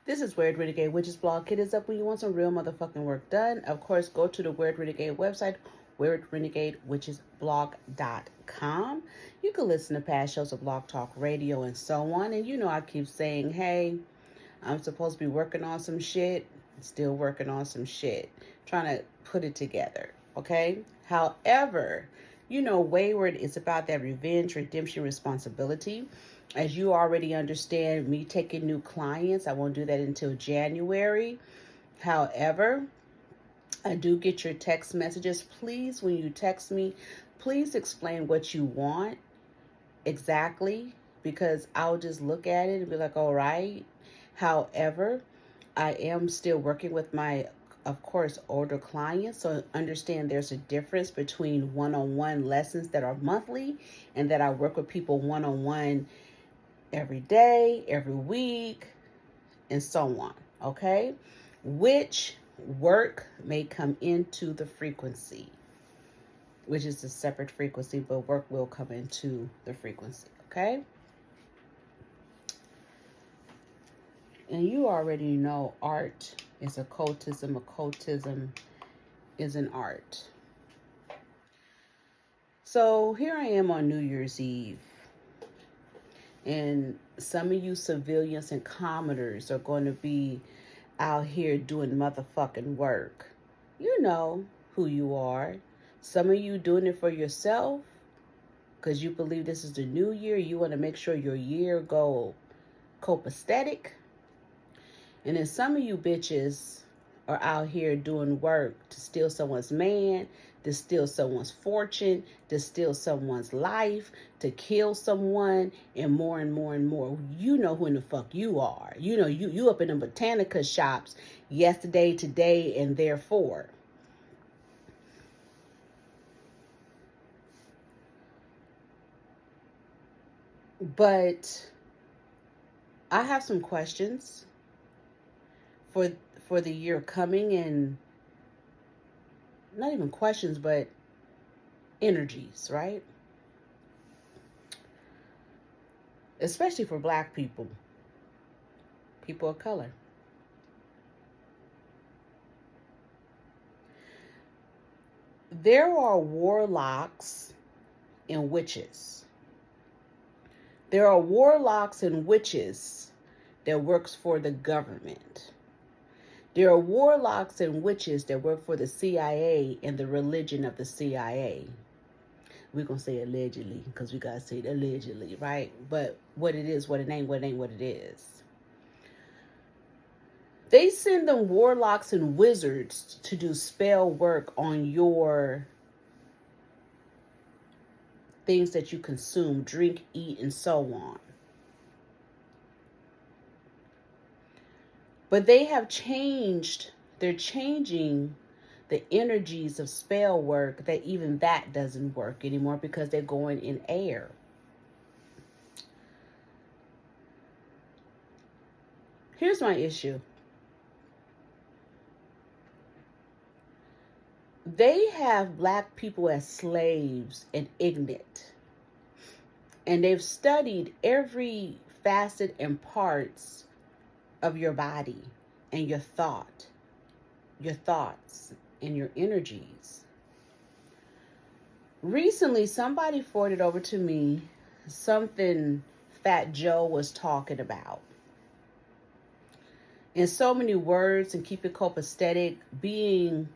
This is Weird Renegade Witches blog. Hit us up when you want some real motherfucking work done. Of course, go to the Weird Renegade website, waywardrenegadewitchesblog.com. You can listen to past shows of Blogtalkradio and so on. And you know I keep saying, hey, I'm supposed to be working on some shit. Still working on some shit. Trying to put it together, okay? However, you know, Wayward is about that revenge, redemption, responsibility. As you already understand, me taking new clients, I won't do that until January. However, I do get your text messages. Please, when you text me, please explain what you want exactly, because I'll just look at it and be like, all right. However, I am still working with my, of course, older clients. So understand there's a difference between one-on-one lessons that are monthly and that I work with people one-on-one every day, every week, and so on. Okay? Which work may come into the frequency, which is a separate frequency, but work will come into the frequency. Okay? And you already know art is occultism. Occultism is an art. So here I am on New Year's Eve. And some of you civilians and commoners are going to be out here doing motherfucking work. You know who you are. Some of you doing it for yourself because you believe this is the new year. You want to make sure your year go copacetic. And then some of you bitches are out here doing work to steal someone's man, to steal someone's fortune, to steal someone's life, to kill someone, and more and more and more. You know who in the fuck you are. You know, you up in the botanica shops yesterday, today, and therefore. But I have some questions for the year coming, and not even questions, but energies, right? Especially for Black people, people of color. There are warlocks and witches. There are warlocks and witches that works for the government. There are warlocks and witches that work for the CIA and the religion of the CIA. We're going to say allegedly because we got to say it allegedly, right? But what it is, what it ain't, what it is. They send them warlocks and wizards to do spell work on your things that you consume, drink, eat, and so on. But they have changed, they're changing the energies of spell work, that even that doesn't work anymore because they're going in air. Here's my issue. They have Black people as slaves and ignorant. And they've studied every facet and parts of your body and your thoughts and your energies. Recently, somebody forwarded over to me something Fat Joe was talking about. In so many words, and keep it copacetic, being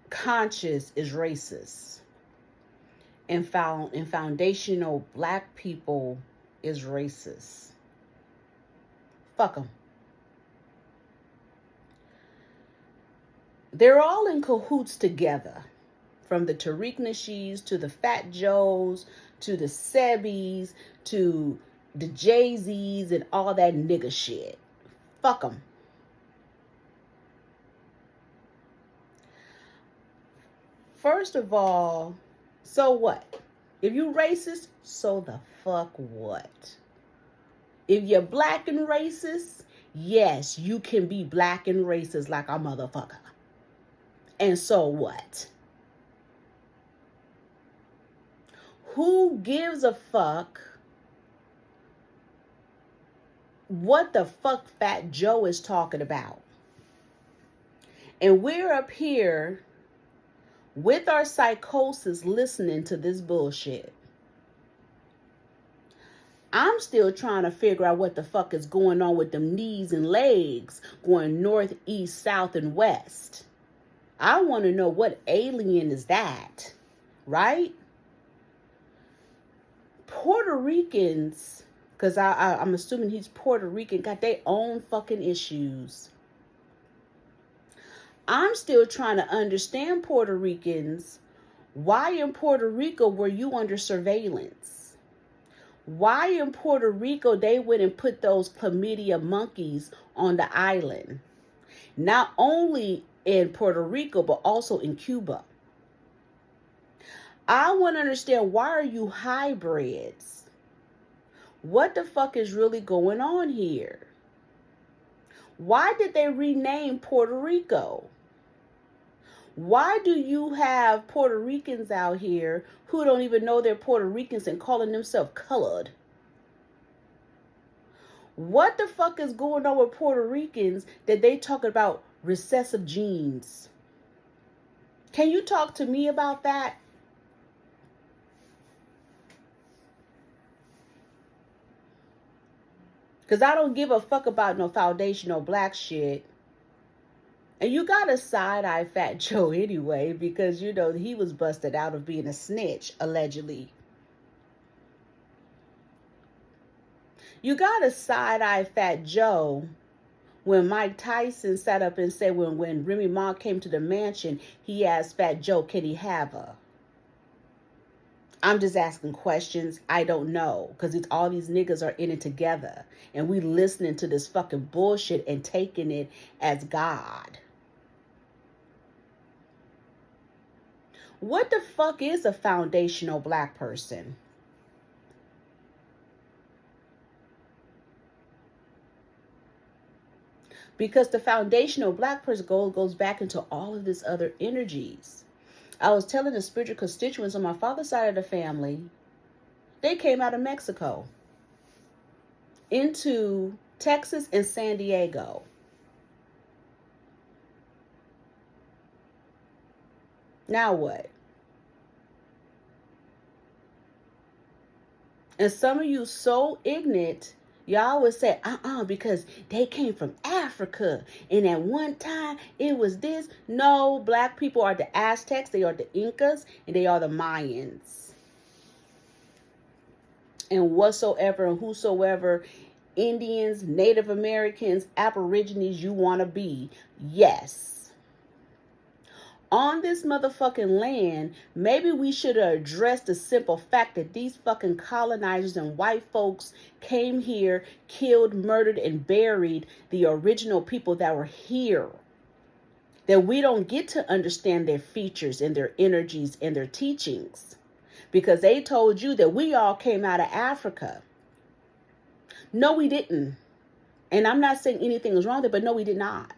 conscious is racist. And foundational Black people is racist. Fuck them. They're all in cahoots together. From the Tariq to the Fat Joes, to the Sebbies, to the Jay-Z's and all that nigga shit. Fuck them. First of all, so what? If you racist, so the fuck what? If you're Black and racist, yes, you can be Black and racist like a motherfucker. And so what? Who gives a fuck what the fuck Fat Joe is talking about. And we're up here with our psychosis listening to this bullshit. I'm still trying to figure out what the fuck is going on with them knees and legs going north, east, south, and west. I want to know what alien is that, right? Puerto Ricans, because I'm assuming he's Puerto Rican, got their own fucking issues. I'm still trying to understand Puerto Ricans. Why in Puerto Rico were you under surveillance? Why in Puerto Rico they went and put those chlamydia monkeys on the island? Not only in Puerto Rico, but also in Cuba. I want to understand, why are you hybrids? What the fuck is really going on here? Why did they rename Puerto Rico? Why do you have Puerto Ricans out here who don't even know they're Puerto Ricans and calling themselves colored? What the fuck is going on with Puerto Ricans that they talk about recessive genes? Can you talk to me about that? Because I don't give a fuck about no foundational black shit. And you got to side-eye Fat Joe anyway, because, you know, he was busted out of being a snitch, allegedly. You got to side-eye Fat Joe when Mike Tyson sat up and said when Remy Ma came to the mansion, he asked Fat Joe, can he have her? I'm just asking questions. I don't know, because all these niggas are in it together. And we listening to this fucking bullshit and taking it as God. What the fuck is a foundational black person? Because the foundational black person goes back into all of this other energies. I was telling the spiritual constituents on my father's side of the family, they came out of Mexico into Texas and San Diego. Now what? And some of you so ignorant, y'all would say, because they came from Africa. And at one time, it was this. No, black people are the Aztecs, they are the Incas, and they are the Mayans. And whatsoever and whosoever, Indians, Native Americans, Aborigines you want to be, yes. On this motherfucking land, maybe we should have addressed the simple fact that these fucking colonizers and white folks came here, killed, murdered, and buried the original people that were here. That we don't get to understand their features and their energies and their teachings. Because they told you that we all came out of Africa. No, we didn't. And I'm not saying anything was wrong there, but no, we did not.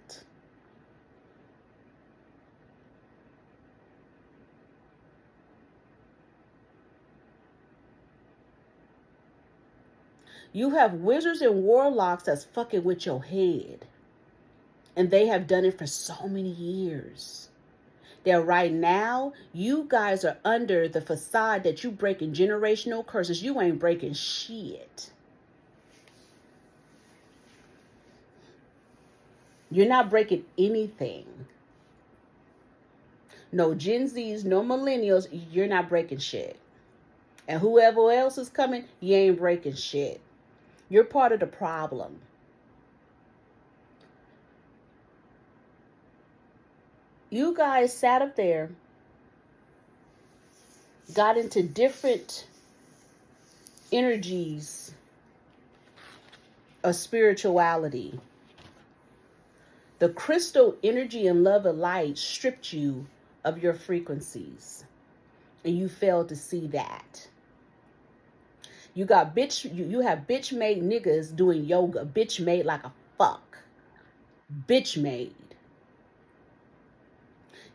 You have wizards and warlocks that's fucking with your head. And they have done it for so many years. That right now, you guys are under the facade that you breaking generational curses. You ain't breaking shit. You're not breaking anything. No Gen Zs, no millennials, you're not breaking shit. And whoever else is coming, you ain't breaking shit. You're part of the problem. You guys sat up there, got into different energies of spirituality. The crystal energy and love and light stripped you of your frequencies. And you failed to see that. You got you have bitch made niggas doing yoga. Bitch made like a fuck. Bitch made.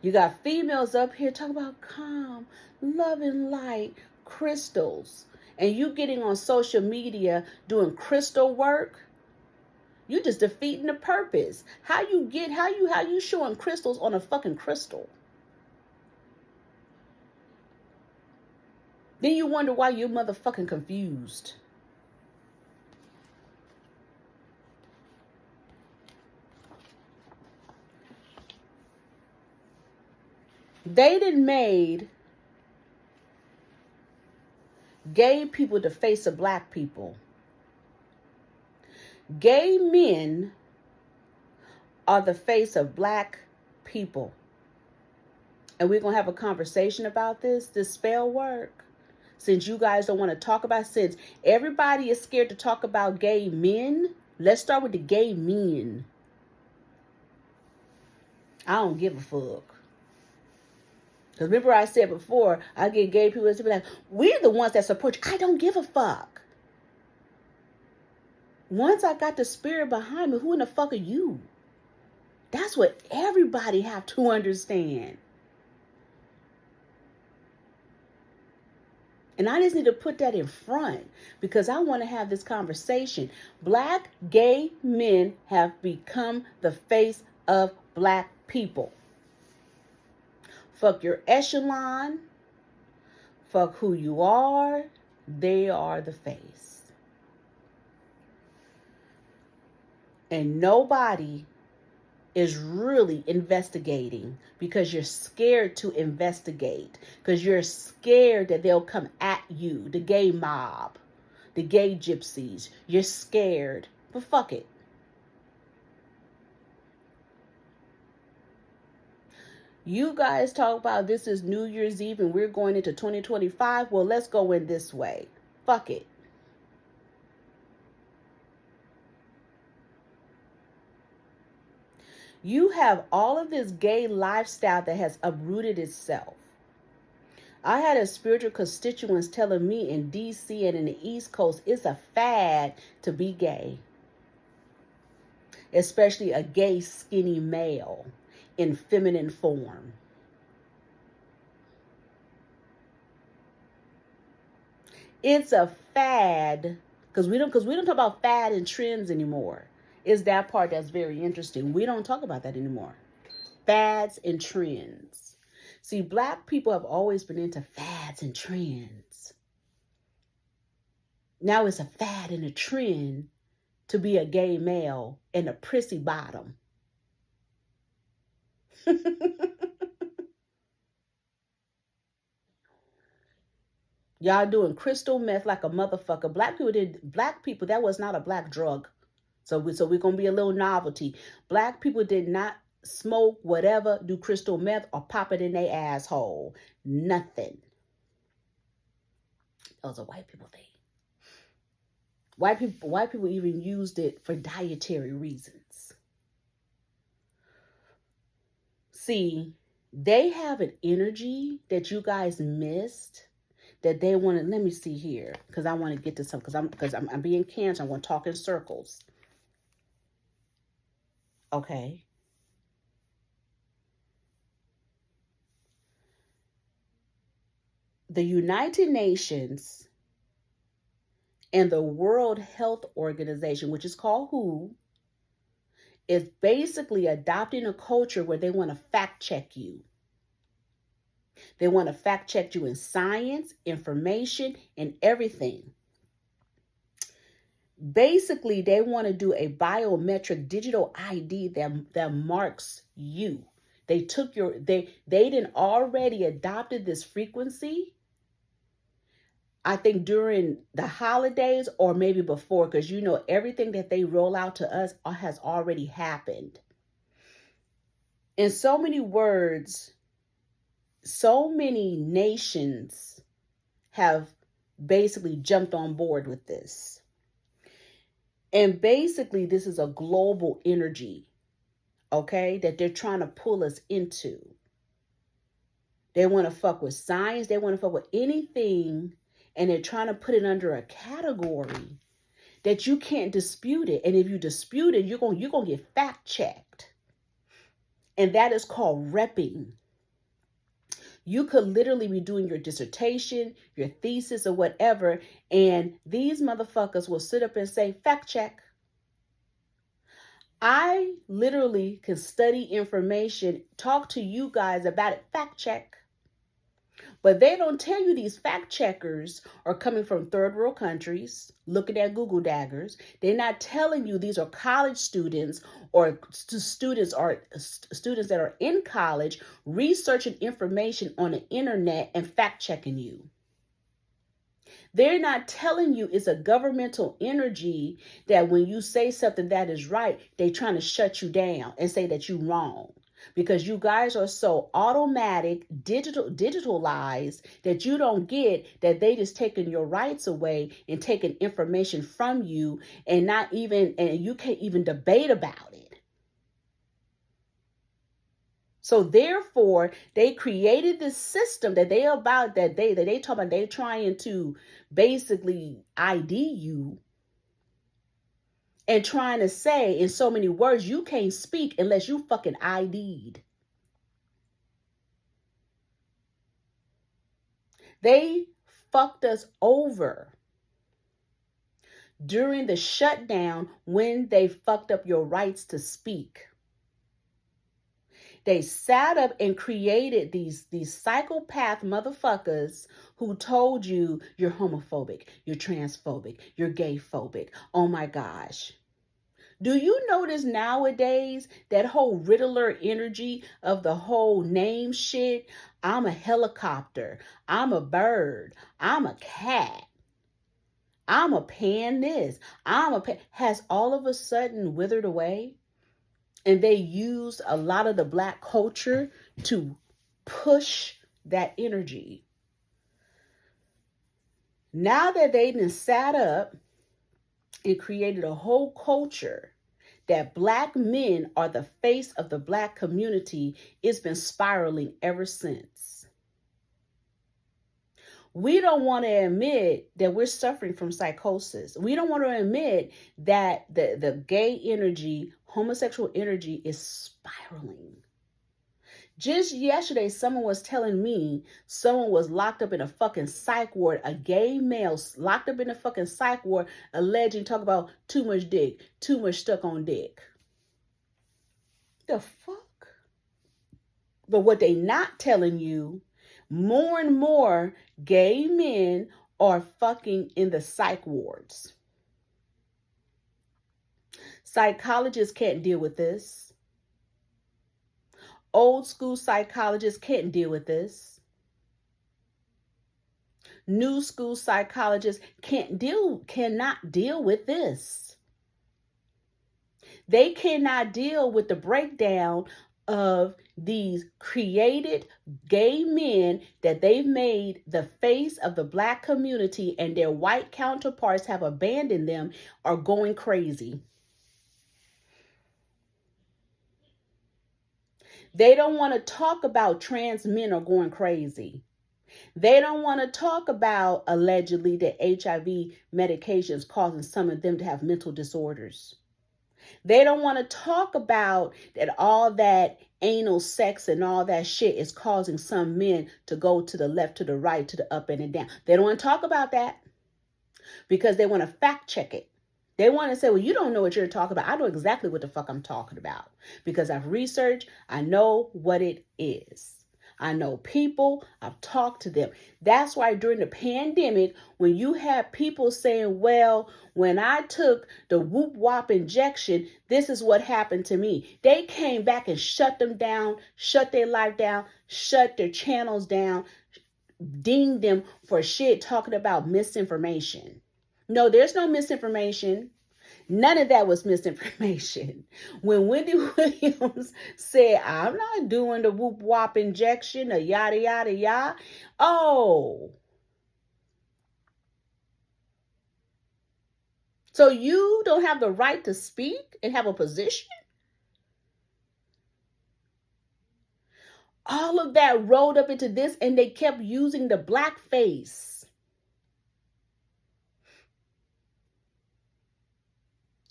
You got females up here talking about calm, love and light, crystals. And you getting on social media doing crystal work. You just defeating the purpose. How you showing crystals on a fucking crystal? Then you wonder why you're motherfucking confused. They done made gay people the face of black people. Gay men are the face of black people. And we're going to have a conversation about this spell work. Since you guys don't want to talk about, since everybody is scared to talk about gay men, let's start with the gay men. I don't give a fuck. Because remember I said before, I get gay people to be like, we're the ones that support you. I don't give a fuck. Once I got the spirit behind me, who in the fuck are you? That's what everybody have to understand. And I just need to put that in front because I want to have this conversation. Black gay men have become the face of black people. Fuck your echelon. Fuck who you are. They are the face. And nobody is really investigating because you're scared to investigate. Because you're scared that they'll come at you. The gay mob. The gay gypsies. You're scared. But fuck it. You guys talk about this is New Year's Eve and we're going into 2025. Well, let's go in this way. Fuck it. You have all of this gay lifestyle that has uprooted itself. I had a spiritual constituents telling me in DC and in the East Coast, it's a fad to be gay. Especially a gay skinny male in feminine form. It's a fad because we don't talk about fad and trends anymore. It's that part that's very interesting. We don't talk about that anymore. Fads and trends. See, black people have always been into fads and trends. Now it's a fad and a trend to be a gay male and a prissy bottom. Y'all doing crystal meth like a motherfucker. Black people, that was not a black drug. So we're going to be a little novelty. Black people did not smoke, whatever, do crystal meth or pop it in their asshole. Nothing. That was a white people thing. White people even used it for dietary reasons. See, they have an energy that you guys missed that they want to, let me see here, because I want to get to some, because I'm being Cancer, I want to talk in circles. Okay. The United Nations and the World Health Organization, which is called WHO, is basically adopting a culture where they want to fact check you. They want to fact check you in science, information, and everything. Basically, they want to do a biometric digital ID that marks you. They took they didn't already adopted this frequency. I think during the holidays or maybe before, because you know everything that they roll out to us has already happened. In so many words, so many nations have basically jumped on board with this. And basically, this is a global energy, okay, that they're trying to pull us into. They want to fuck with science. They want to fuck with anything. And they're trying to put it under a category that you can't dispute it. And if you dispute it, you're going to get fact checked. And that is called repping. You could literally be doing your dissertation, your thesis, or whatever, and these motherfuckers will sit up and say, fact check. I literally can study information, talk to you guys about it, fact check. But they don't tell you these fact checkers are coming from third world countries, looking at Google daggers. They're not telling you these are college students or students that are in college researching information on the internet and fact checking you. They're not telling you it's a governmental energy that when you say something that is right, they're trying to shut you down and say that you're wrong. Because you guys are so automatic, digitalized that you don't get that they just taking your rights away and taking information from you and you can't even debate about it. So therefore, they created this system that they talk about. They're trying to basically ID you and trying to say in so many words, you can't speak unless you fucking ID'd. They fucked us over during the shutdown when they fucked up your rights to speak. They sat up and created these psychopath motherfuckers who told you you're homophobic, you're transphobic, you're gay phobic. Oh my gosh. Do you notice nowadays that whole Riddler energy of the whole name shit? I'm a helicopter. I'm a bird. I'm a cat. I'm a pan this. Has all of a sudden withered away? And they used a lot of the Black culture to push that energy. Now that they done sat up and created a whole culture that Black men are the face of the Black community, it's been spiraling ever since. We don't want to admit that we're suffering from psychosis. We don't want to admit that the gay energy, homosexual energy is spiraling. Just yesterday, someone was telling me someone was locked up in a fucking psych ward, a gay male locked up in a fucking psych ward, alleging talk about too much dick, too much stuck on dick. The fuck? But what they not telling you, more and more gay men are fucking in the psych wards. Psychologists can't deal with this. Old school psychologists can't deal with this. New school psychologists cannot deal with this. They cannot deal with the breakdown of these created gay men that they've made the face of the Black community, and their white counterparts have abandoned them, are going crazy. They don't want to talk about trans men are going crazy. They don't want to talk about allegedly that HIV medications causing some of them to have mental disorders. They don't want to talk about that all that anal sex and all that shit is causing some men to go to the left, to the right, to the up and the down. They don't want to talk about that because they want to fact check it. They want to say, well, you don't know what you're talking about. I know exactly what the fuck I'm talking about because I've researched. I know what it is. I know people. I've talked to them. That's why during the pandemic, when you have people saying, well, when I took the whoop wop injection, this is what happened to me. They came back and shut them down, shut their life down, shut their channels down, dinged them for shit talking about misinformation. No, there's no misinformation. None of that was misinformation. When Wendy Williams said, I'm not doing the whoop wop injection, or yada, yada, yada. Oh. So you don't have the right to speak and have a position? All of that rolled up into this, and they kept using the black face.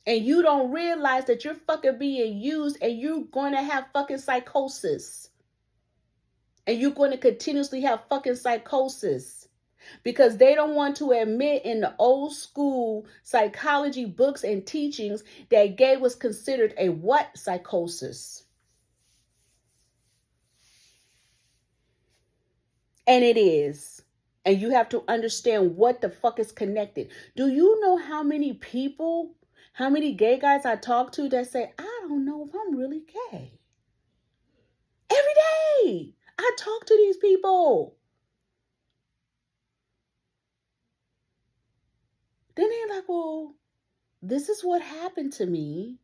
And you don't realize that you're fucking being used, and you're going to have fucking psychosis. And you're going to continuously have fucking psychosis. because they don't want to admit in the old school psychology books and teachings that gay was considered a what? Psychosis. And it is. And you have to understand what the fuck is connected. Do you know how many people, how many gay guys I talk to that say, I don't know if I'm really gay? Every day I talk to these people. Then they're like, well, this is what happened to me.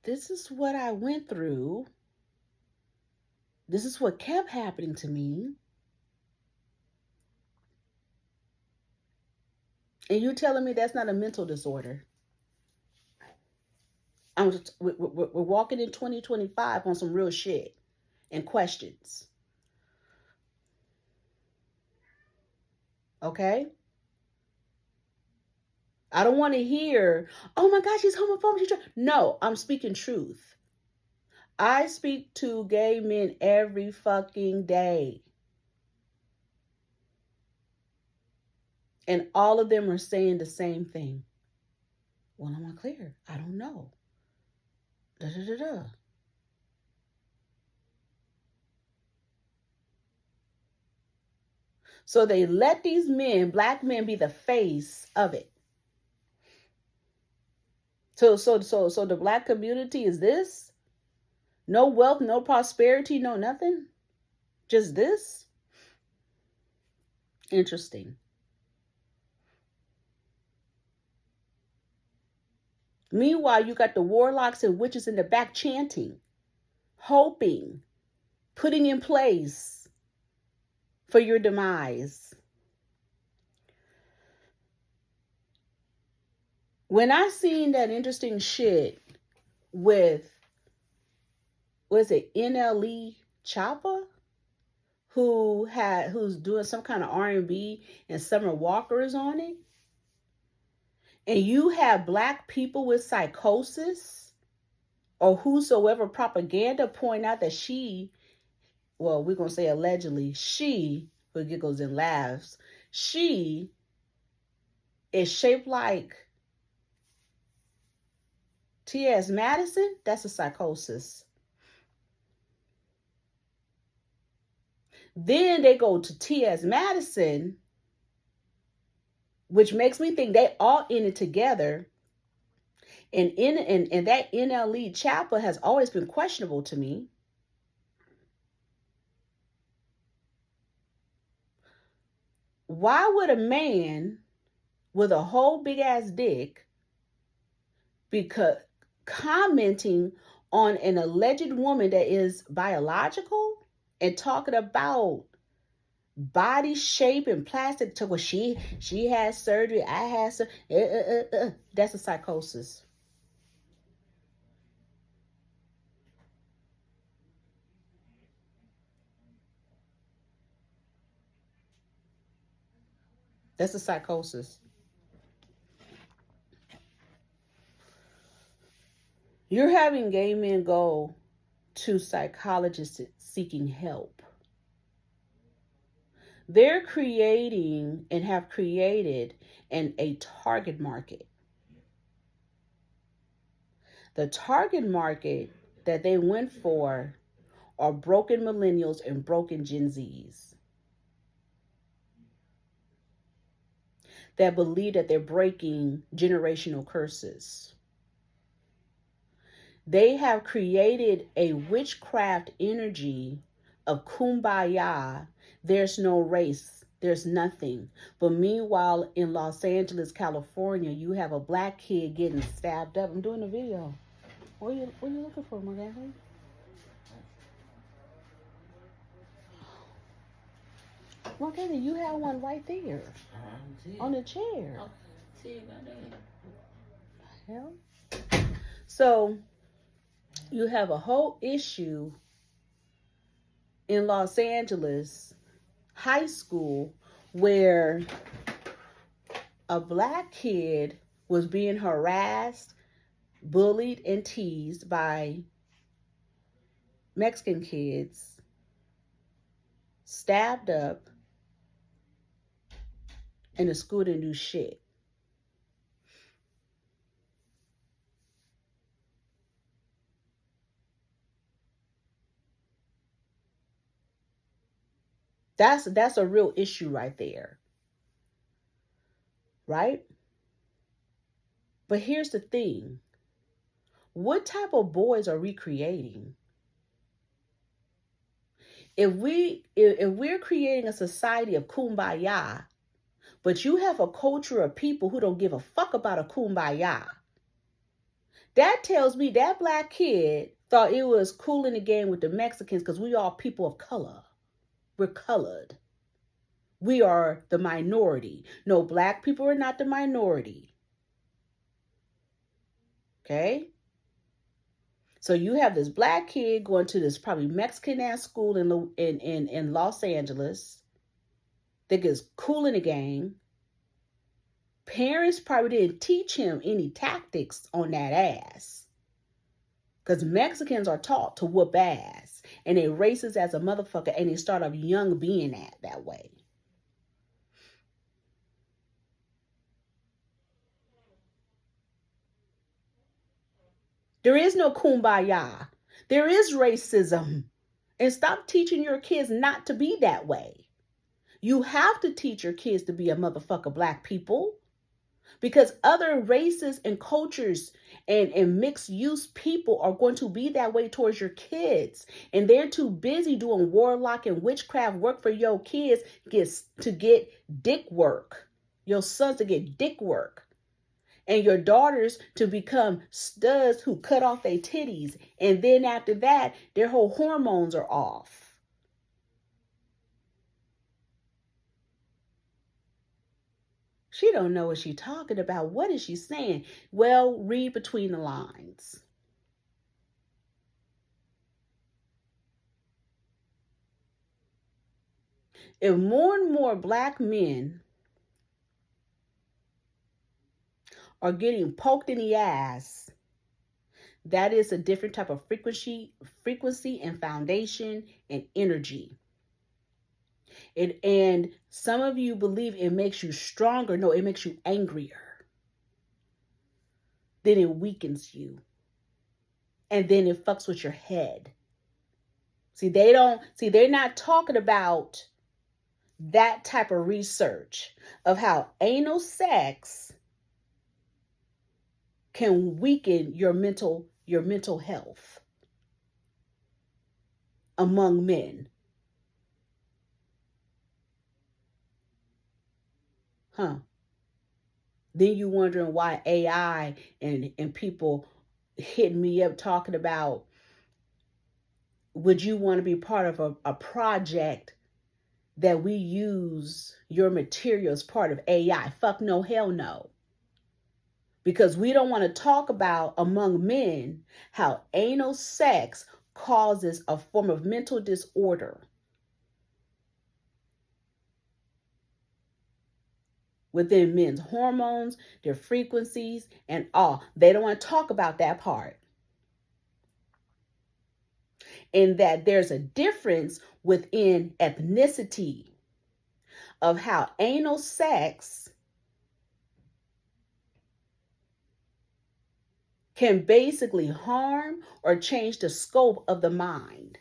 This is what I went through. This is what kept happening to me. And you're telling me that's not a mental disorder? We're walking in 2025 on some real shit and questions. Okay? I don't want to hear, oh my gosh, she's homophobic. No, I'm speaking truth. I speak to gay men every fucking day. And all of them are saying the same thing. Well, I'm unclear. I don't know. Da, da, da, da. So they let these men, black men, be the face of it. So the black community is this? No wealth, no prosperity, no nothing? Just this? Interesting. Meanwhile, you got the warlocks and witches in the back chanting, hoping, putting in place for your demise. When I seen that interesting shit with, was it NLE Choppa, who's doing some kind of R&B and Summer Walker is on it, and you have black people with psychosis or whosoever propaganda point out that she, well, we're going to say allegedly, she, for giggles and laughs, she is shaped like T.S. Madison, that's a psychosis. Then they go to T.S. Madison, which makes me think they all in it together. And that NLE Chapel has always been questionable to me. Why would a man with a whole big ass dick be commenting on an alleged woman that is biological and talking about body shape and plastic? Well, she has surgery, I had surgery. That's a psychosis. That's a psychosis. You're having gay men go to psychologists seeking help. They're creating and have created a target market. The target market that they went for are broken millennials and broken Gen Zs that believe that they're breaking generational curses. They have created a witchcraft energy of kumbaya. There's no race. There's nothing. But meanwhile, in Los Angeles, California, you have a black kid getting stabbed up. I'm doing a video. What are you looking for, my guy? Marquetta, you have one right there. On the chair. Oh, see it right there. Hell. So you have a whole issue in Los Angeles high school where a black kid was being harassed, bullied, and teased by Mexican kids, stabbed up, And the school didn't do shit. That's a real issue right there. Right? But here's the thing. What type of boys are we creating? If we're creating a society of kumbaya, but you have a culture of people who don't give a fuck about a kumbaya, that tells me that black kid thought it was cool in the game with the Mexicans because we are people of color. We're colored. We are the minority. No, black people are not the minority. Okay? So you have this black kid going to this probably Mexican ass school in Los Angeles that gets cool in the game. Parents probably didn't teach him any tactics on that ass. Because Mexicans are taught to whoop ass. And they racist as a motherfucker. And they start off young being that way. There is no kumbaya. There is racism. And stop teaching your kids not to be that way. You have to teach your kids to be a motherfucker black people. Because other races and cultures and mixed use people are going to be that way towards your kids. And they're too busy doing warlock and witchcraft work for your kids to get dick work. Your sons to get dick work. And your daughters to become studs who cut off their titties. And then after that, their whole hormones are off. She don't know what she's talking about. What is she saying? Well, read between the lines. If more and more black men are getting poked in the ass, that is a different type of frequency and foundation and energy. And some of you believe it makes you stronger. No, it makes you angrier. Then it weakens you. And then it fucks with your head. They're not talking about that type of research of how anal sex can weaken your mental health among men. Then you wondering why AI and people hitting me up talking about, would you want to be part of a project that we use your material as part of AI? Fuck no, hell no. Because we don't want to talk about among men how anal sex causes a form of mental disorder within men's hormones, their frequencies, and all. They don't want to talk about that part. And that there's a difference within ethnicity of how anal sex can basically harm or change the scope of the mind.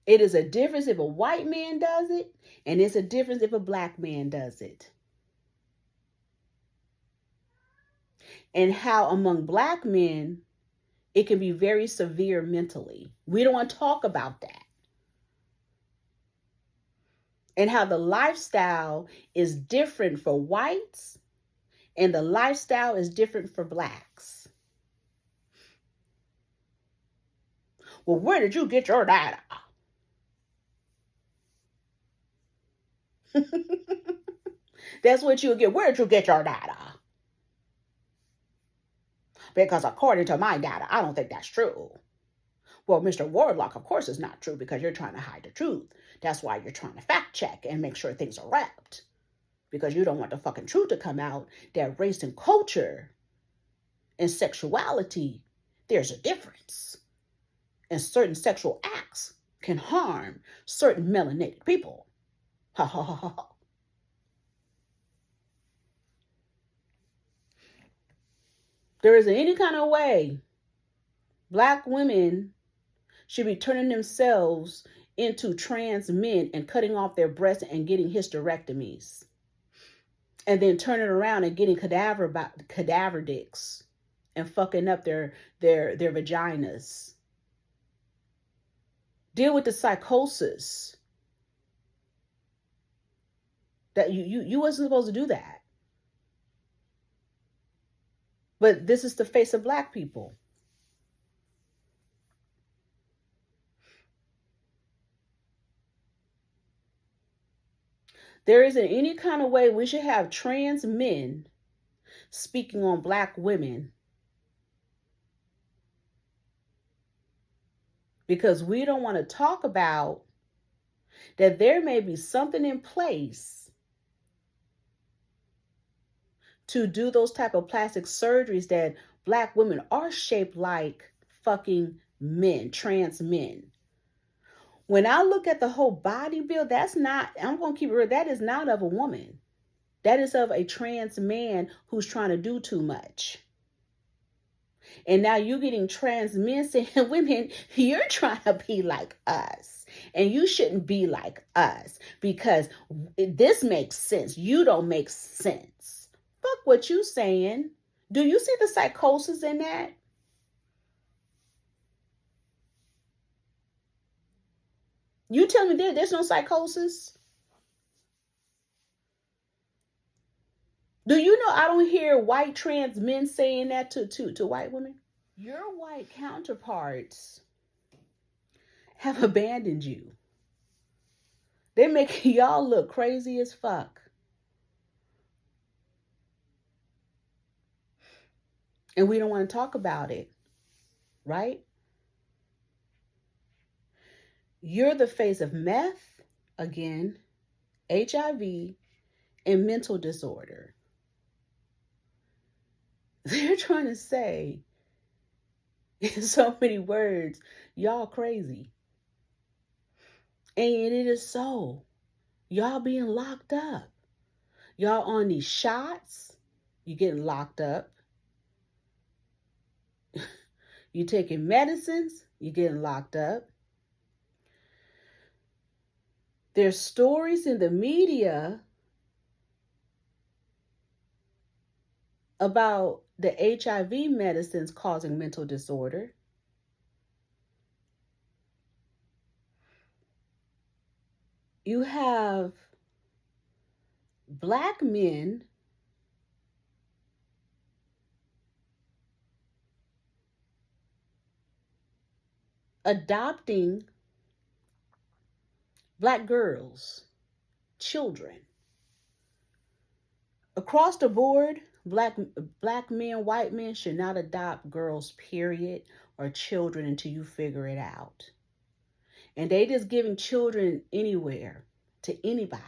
It is a difference if a white man does it, and it's a difference if a black man does it. And how among black men, it can be very severe mentally. We don't want to talk about that. And how the lifestyle is different for whites, and the lifestyle is different for blacks. Well, where did you get your data? That's what you'll get. Where did you get your data? Because according to my data, I don't think that's true. Well, Mr. Warlock, of course it's not true because you're trying to hide the truth. That's why you're trying to fact check and make sure things are wrapped. Because you don't want the fucking truth to come out that race and culture and sexuality, there's a difference. And certain sexual acts can harm certain melanated people. Ha ha ha ha. There isn't any kind of way Black women should be turning themselves into trans men and cutting off their breasts and getting hysterectomies. And then turning around and getting cadaver dicks and fucking up their vaginas. Deal with the psychosis. That you wasn't supposed to do that. But this is the face of Black people. There isn't any kind of way we should have trans men speaking on Black women, because we don't want to talk about that there may be something in place to do those type of plastic surgeries, that Black women are shaped like fucking men, trans men. When I look at the whole body build, that's not, I'm going to keep it real, that is not of a woman. That is of a trans man who's trying to do too much. And now you're getting trans men saying, women, you're trying to be like us. And you shouldn't be like us because this makes sense. You don't make sense. Fuck what you saying. Do you see the psychosis in that? You tell me there's no psychosis? Do you know I don't hear white trans men saying that to white women? Your white counterparts have abandoned you. They're making y'all look crazy as fuck. And we don't want to talk about it, right? You're the face of meth, again, HIV, and mental disorder. They're trying to say, in so many words, y'all crazy. And it is so. Y'all being locked up. Y'all on these shots, you getting locked up. You taking medicines, you getting locked up. There's stories in the media about the HIV medicines causing mental disorder. You have Black men adopting Black girls, children. Across the board, black men, white men should not adopt girls, period, or children until you figure it out. And they just giving children anywhere to anybody.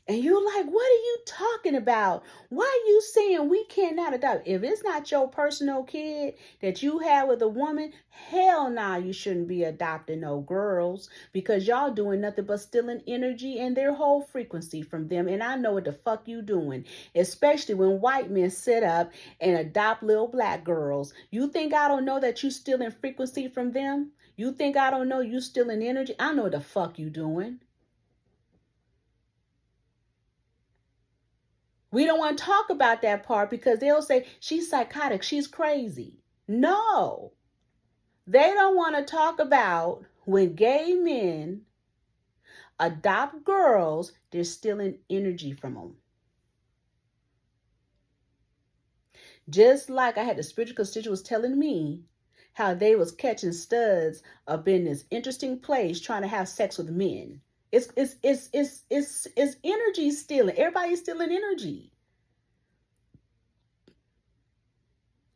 And you're like, what are you talking about? Why are you saying we cannot adopt? If it's not your personal kid that you have with a woman, hell nah, you shouldn't be adopting no girls, because y'all doing nothing but stealing energy and their whole frequency from them. And I know what the fuck you doing, especially when white men sit up and adopt little Black girls. You think I don't know that you stealing frequency from them? You think I don't know you stealing energy? I know what the fuck you doing. We don't want to talk about that part because they'll say she's psychotic, she's crazy. No, they don't want to talk about when gay men adopt girls, they're stealing energy from them. Just like I had the spiritual constituents telling me how they was catching studs up in this interesting place trying to have sex with men. It's energy stealing. Everybody's stealing energy.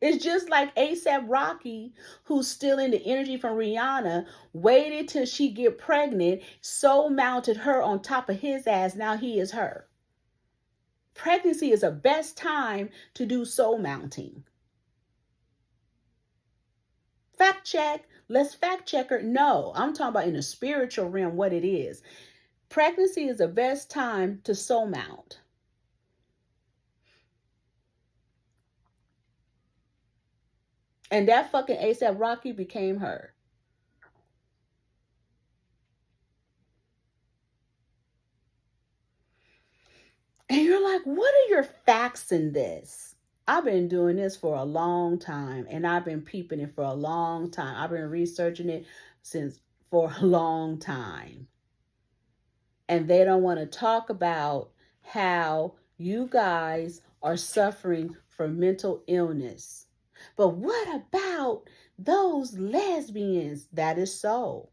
It's just like ASAP Rocky, who's stealing the energy from Rihanna, waited till she get pregnant, soul mounted her on top of his ass. Now he is her. Pregnancy is the best time to do soul mounting. Fact check. Let's fact check her. No, I'm talking about in the spiritual realm what it is. Pregnancy is the best time to soul mount. And that fucking ASAP Rocky became her. And you're like, what are your facts in this? I've been doing this for a long time, and I've been peeping it for a long time. I've been researching it since for a long time. And they don't want to talk about how you guys are suffering from mental illness. But what about those lesbians? That is so.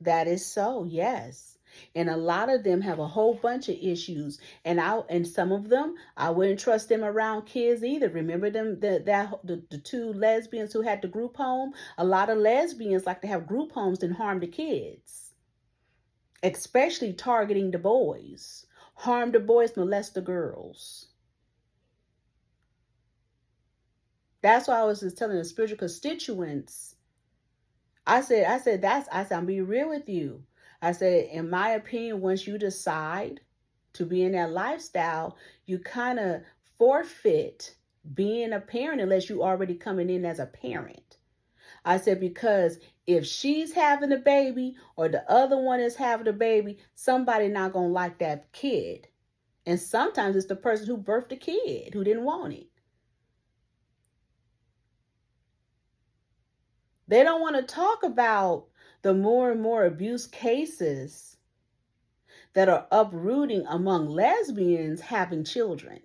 That is so, yes. And a lot of them have a whole bunch of issues. And some of them, I wouldn't trust them around kids either. Remember them, the two lesbians who had the group home? A lot of lesbians like to have group homes and harm the kids, especially targeting the boys. Harm the boys, molest the girls. That's why I was just telling the spiritual constituents. I said, I'm being real with you. I said, in my opinion, once you decide to be in that lifestyle, you kind of forfeit being a parent unless you already coming in as a parent. I said, because if she's having a baby or the other one is having a baby, somebody not going to like that kid. And sometimes it's the person who birthed the kid who didn't want it. They don't want to talk about the more and more abuse cases that are uprooting among lesbians having children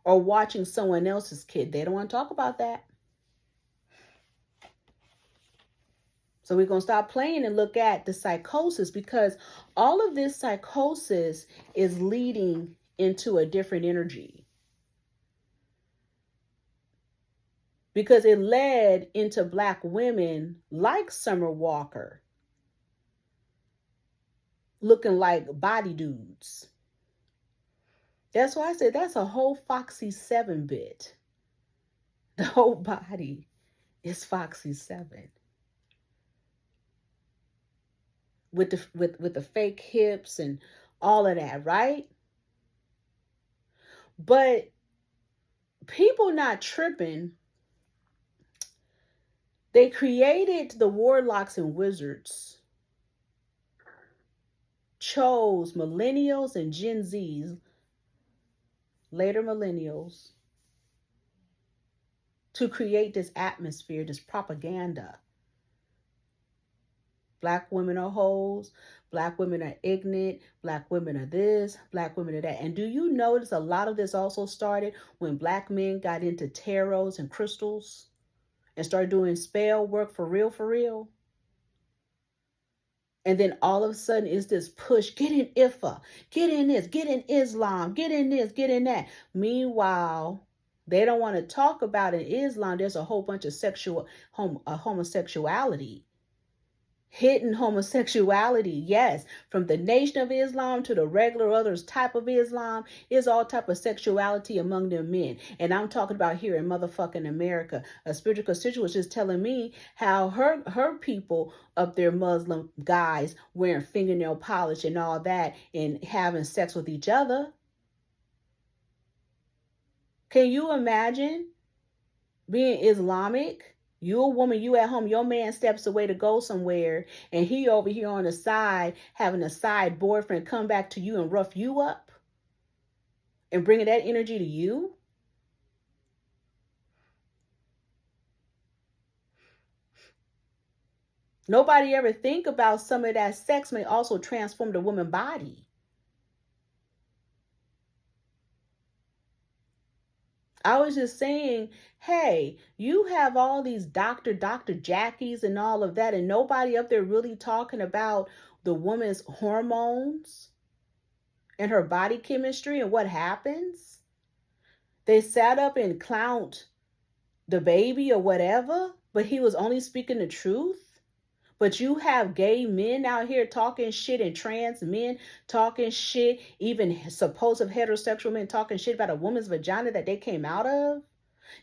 or watching someone else's kid. They don't want to talk about that. So we're going to stop playing and look at the psychosis, because all of this psychosis is leading into a different energy. Because it led into Black women like Summer Walker looking like body dudes. That's why I said that's a whole Foxy 7 bit. The whole body is Foxy 7. With the fake hips and all of that, right? But people not tripping. They created the warlocks and wizards, chose millennials and Gen Zs, later millennials, to create this atmosphere, this propaganda. Black women are hoes, Black women are ignorant, Black women are this, Black women are that. And do you notice a lot of this also started when Black men got into tarots and crystals and started doing spell work for real, for real? And then all of a sudden it's this push, get in Ifa, get in this, get in Islam, get in this, get in that. Meanwhile, they don't want to talk about in Islam, there's a whole bunch of homosexuality. Hidden homosexuality, yes, from the Nation of Islam to the regular others type of Islam, is all type of sexuality among them men. And I'm talking about here in motherfucking America. A spiritual constituent was just telling me how her people up there, Muslim guys, wearing fingernail polish and all that and having sex with each other. Can you imagine being Islamic? You a woman, you at home, your man steps away to go somewhere, and he over here on the side having a side boyfriend come back to you and rough you up and bringing that energy to you? Nobody ever think about some of that sex may also transform the woman's body. I was just saying, hey, you have all these Dr. Jackies and all of that, and nobody up there really talking about the woman's hormones and her body chemistry and what happens. They sat up and clowned the baby or whatever, but he was only speaking the truth. But you have gay men out here talking shit and trans men talking shit, even supposed heterosexual men talking shit about a woman's vagina that they came out of.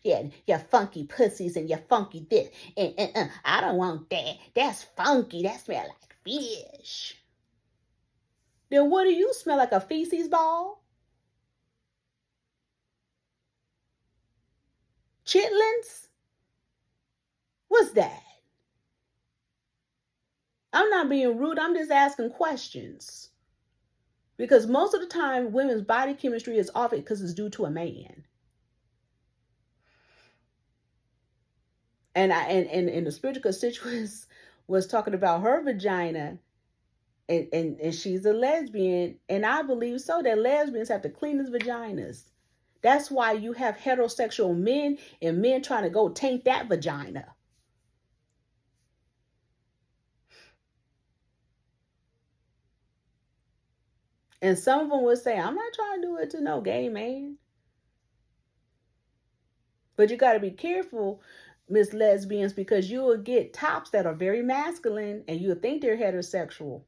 Yeah, your funky pussies and your funky this. And I don't want that. That's funky. That smell like fish. Then what do you smell like, a feces ball? Chitlins? What's that? I'm not being rude. I'm just asking questions. Because most of the time, women's body chemistry is off because it's due to a man. And the spiritual constituent was talking about her vagina, and she's a lesbian, and I believe so, that lesbians have the cleanest vaginas. That's why you have heterosexual men and men trying to go taint that vagina. And some of them would say, I'm not trying to do it to no gay man. But you got to be careful, Miss Lesbians, because you will get tops that are very masculine and you'll think they're heterosexual.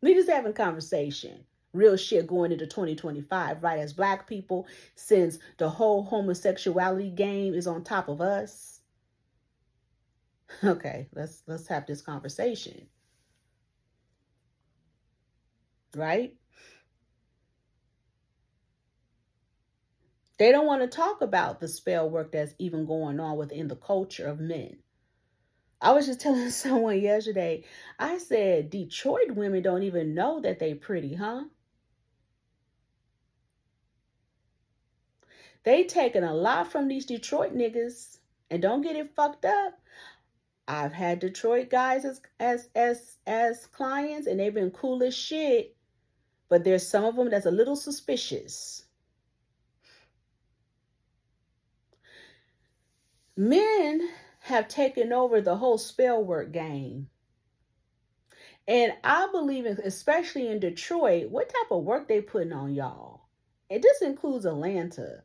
We just having conversation. Real shit going into 2025, right? As Black people, since the whole homosexuality game is on top of us. Okay, let's have this conversation. Right? They don't want to talk about the spell work that's even going on within the culture of men. I was just telling someone yesterday, I said, Detroit women don't even know that they pretty, huh? They taking a lot from these Detroit niggas, and don't get it fucked up. I've had Detroit guys as clients, and they've been cool as shit, but there's some of them that's a little suspicious. Men have taken over the whole spell work game. And I believe, especially in Detroit, what type of work they putting on y'all. And this includes Atlanta.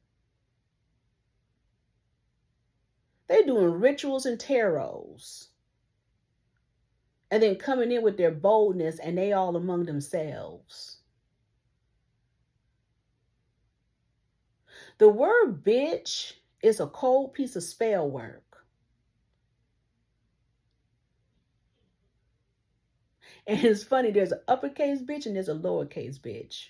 They're doing rituals and tarots. And then coming in with their boldness, and they all among themselves. The word bitch is a cold piece of spell work. And it's funny, there's an uppercase bitch and there's a lowercase bitch.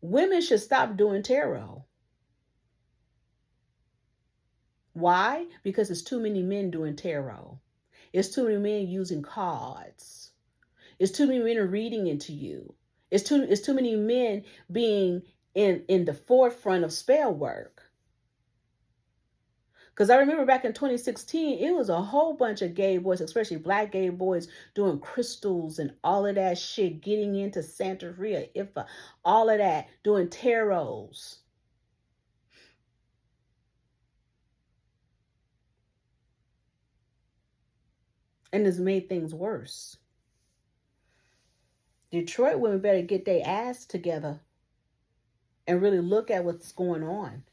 Women should stop doing tarot. Why? Because it's too many men doing tarot. It's too many men using cards. It's too many men reading into you. It's too many men being in the forefront of spell work. Because I remember back in 2016, it was a whole bunch of gay boys, especially Black gay boys, doing crystals and all of that shit, getting into Santeria, Ifa, all of that, doing tarots. And it's made things worse. Detroit women better get their ass together and really look at what's going on.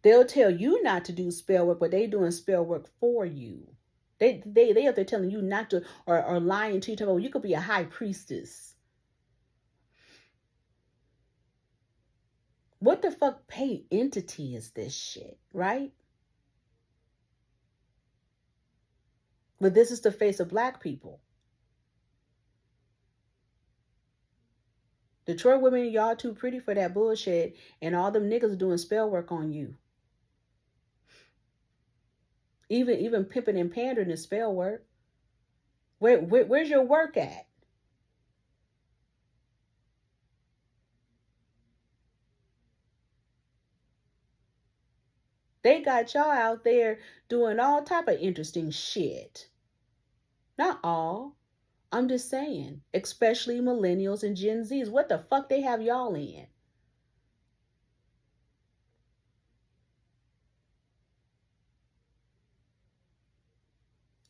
They'll tell you not to do spell work, but they doing spell work for you. They up there telling you not to, or lying to you, talking about, you could be a high priestess. What the fuck paid entity is this shit, right? But this is the face of Black people. Detroit women, y'all too pretty for that bullshit, and all them niggas doing spell work on you. Even pimping and pandering is spell work. Where's your work at? They got y'all out there doing all type of interesting shit. Not all. I'm just saying, especially millennials and Gen Zs. What the fuck they have y'all in?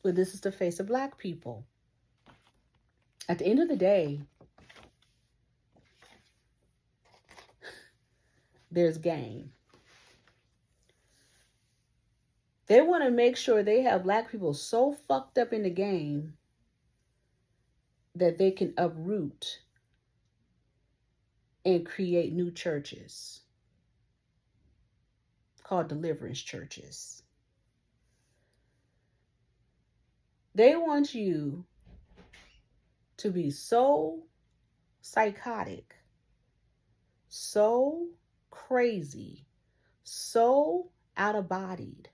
But this is the face of Black people. At the end of the day, there's game. They want to make sure they have Black people so fucked up in the game that they can uproot and create new churches called deliverance churches. They want you to be so psychotic, so crazy, so out of bodied,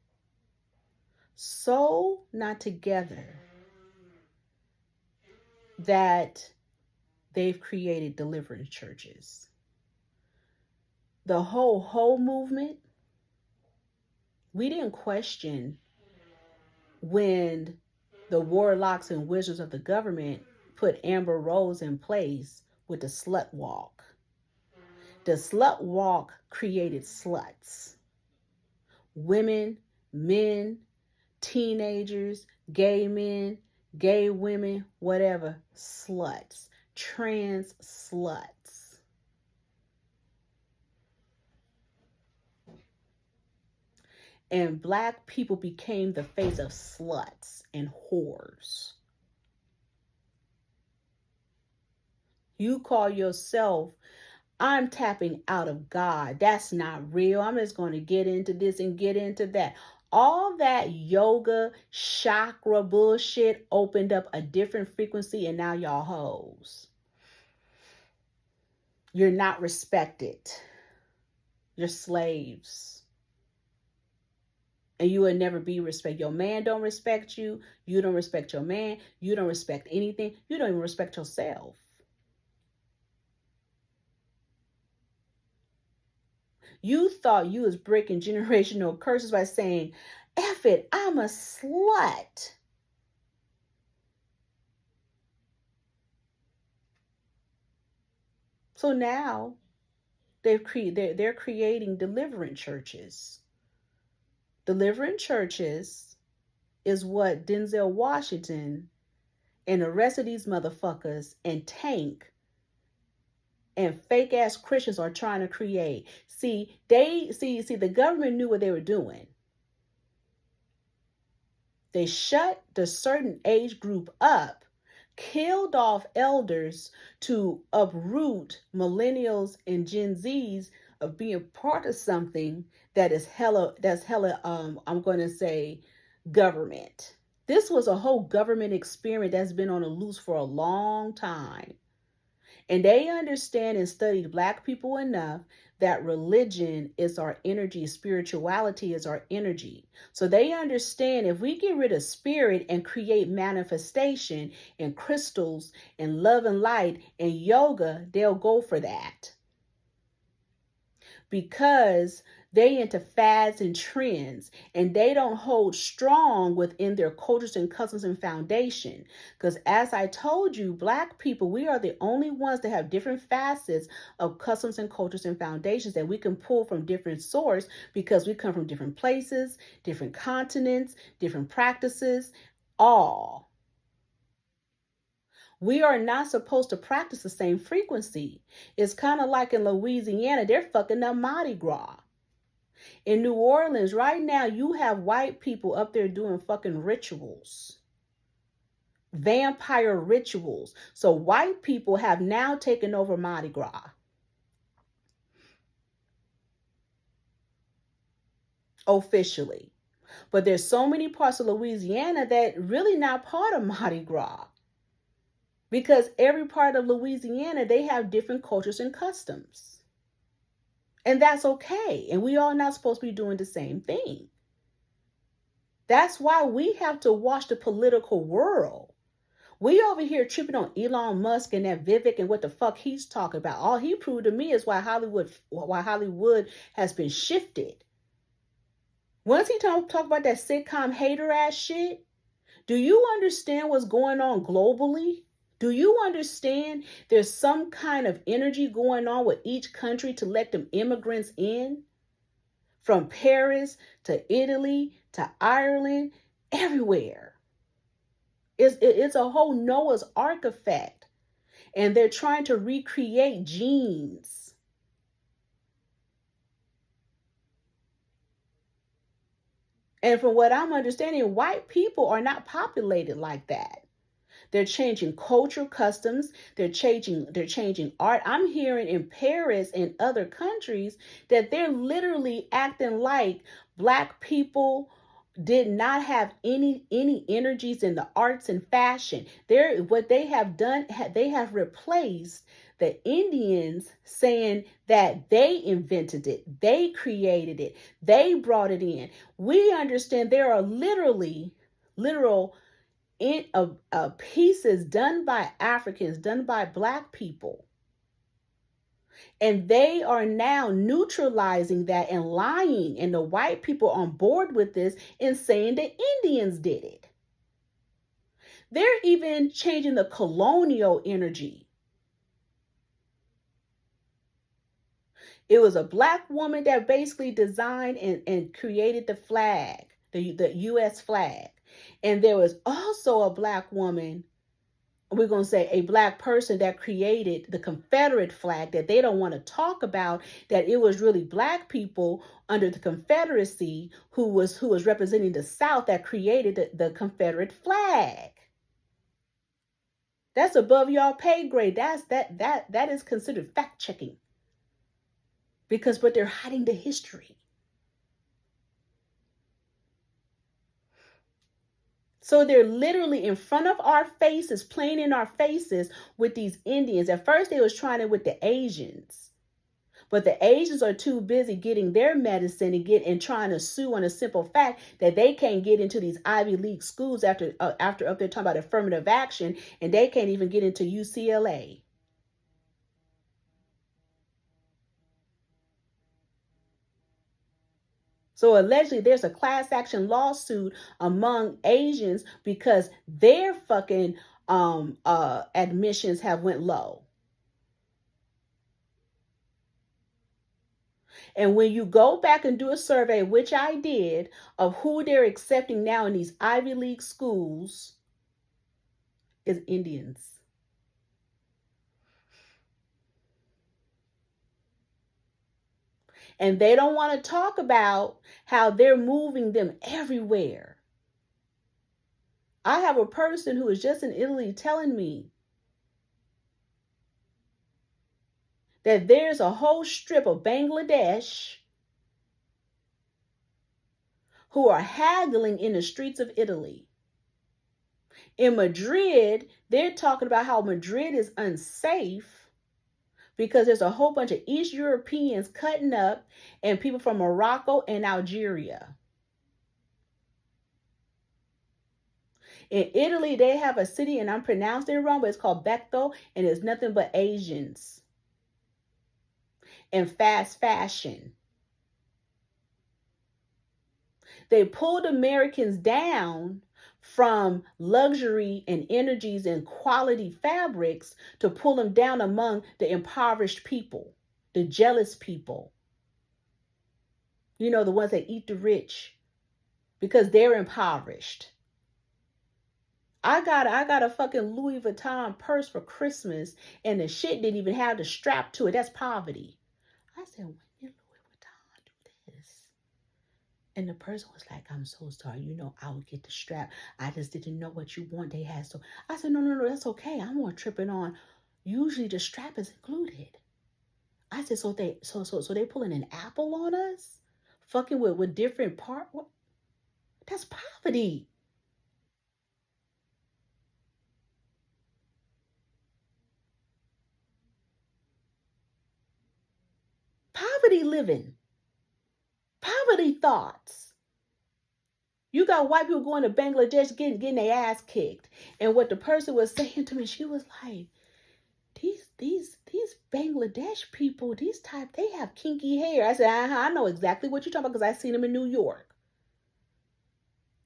so not together that they've created deliverance churches. The whole movement, we didn't question when the warlocks and wizards of the government put Amber Rose in place with the slut walk. The slut walk created sluts. Women, men, teenagers, gay men, gay women, whatever, sluts. Trans sluts. And Black people became the face of sluts and whores. You call yourself, I'm tapping out of God. That's not real. I'm just going to get into this and get into that. All that yoga, chakra bullshit opened up a different frequency, and now y'all hoes. You're not respected. You're slaves. And you will never be respected. Your man don't respect you. You don't respect your man. You don't respect anything. You don't even respect yourself. You thought you was breaking generational curses by saying, F it, I'm a slut. So now they're creating deliverance churches. Deliverance churches is what Denzel Washington and the rest of these motherfuckers and Tank and fake ass Christians are trying to create. See, the government knew what they were doing. They shut the certain age group up, killed off elders to uproot millennials and Gen Zs of being part of something that is hella, I'm going to say government. This was a whole government experiment that's been on the loose for a long time. And they understand and studied Black people enough that religion is our energy, spirituality is our energy. So they understand if we get rid of spirit and create manifestation and crystals and love and light and yoga, they'll go for that. Because they into fads and trends, and they don't hold strong within their cultures and customs and foundation. Because as I told you, Black people, we are the only ones that have different facets of customs and cultures and foundations that we can pull from different sources, because we come from different places, different continents, different practices, all. We are not supposed to practice the same frequency. It's kind of like in Louisiana, they're fucking up Mardi Gras. In New Orleans, right now, you have white people up there doing fucking rituals. Vampire rituals. So white people have now taken over Mardi Gras. Officially. But there's so many parts of Louisiana that really not part of Mardi Gras. Because every part of Louisiana, they have different cultures and customs. And that's okay. And we all not supposed to be doing the same thing. That's why we have to watch the political world. We over here tripping on Elon Musk and that Vivek and what the fuck he's talking about. All he proved to me is why Hollywood has been shifted. Once he talk about that sitcom hater ass shit, do you understand what's going on globally? Do you understand there's some kind of energy going on with each country to let them immigrants in? From Paris to Italy to Ireland, everywhere. It's a whole Noah's Ark effect. And they're trying to recreate genes. And from what I'm understanding, white people are not populated like that. They're changing cultural customs. They're changing art. I'm hearing in Paris and other countries that they're literally acting like Black people did not have any energies in the arts and fashion. They're what they have done. They have replaced the Indians, saying that they invented it, they created it, they brought it in. We understand there are literal pieces done by Africans, done by Black people. And they are now neutralizing that and lying. And the white people are on board with this and saying the Indians did it. They're even changing the colonial energy. It was a Black woman that basically designed and created the flag, the U.S. flag. And there was also a Black woman, we're going to say a Black person, that created the Confederate flag that they don't want to talk about, that it was really Black people under the Confederacy who was representing the South that created the Confederate flag. That's above y'all pay grade. That is considered fact checking. But they're hiding the history. So they're literally in front of our faces, playing in our faces with these Indians. At first they was trying it with the Asians, but the Asians are too busy getting their medicine and trying to sue on a simple fact that they can't get into these Ivy League schools after up there talking about affirmative action, and they can't even get into UCLA. So allegedly there's a class action lawsuit among Asians because their fucking admissions have went low. And when you go back and do a survey, which I did, of who they're accepting now in these Ivy League schools, is Indians. And they don't want to talk about how they're moving them everywhere. I have a person who was just in Italy telling me that there's a whole strip of Bangladesh who are haggling in the streets of Italy. In Madrid, they're talking about how Madrid is unsafe because there's a whole bunch of East Europeans cutting up and people from Morocco and Algeria. In Italy, they have a city, and I'm pronouncing it wrong, but it's called Becto, and it's nothing but Asians and fast fashion. They pulled Americans down from luxury and energies and quality fabrics to pull them down among the impoverished people, the jealous people. You know, the ones that eat the rich because they're impoverished. I got a fucking Louis Vuitton purse for Christmas, and the shit didn't even have the strap to it. That's poverty. I said, when did Louis Vuitton do this? And the person was like, I'm so sorry. You know, I would get the strap. I just didn't know what you want. They had so. I said, no, that's okay. I'm more tripping on. Usually the strap is included. I said, so they pulling an apple on us, fucking with different part. What? That's poverty. Poverty living. Poverty thoughts. You got white people going to Bangladesh getting their ass kicked. And what the person was saying to me, she was like, these Bangladesh people, they have kinky hair. I said, I know exactly what you're talking about because I've seen them in New York.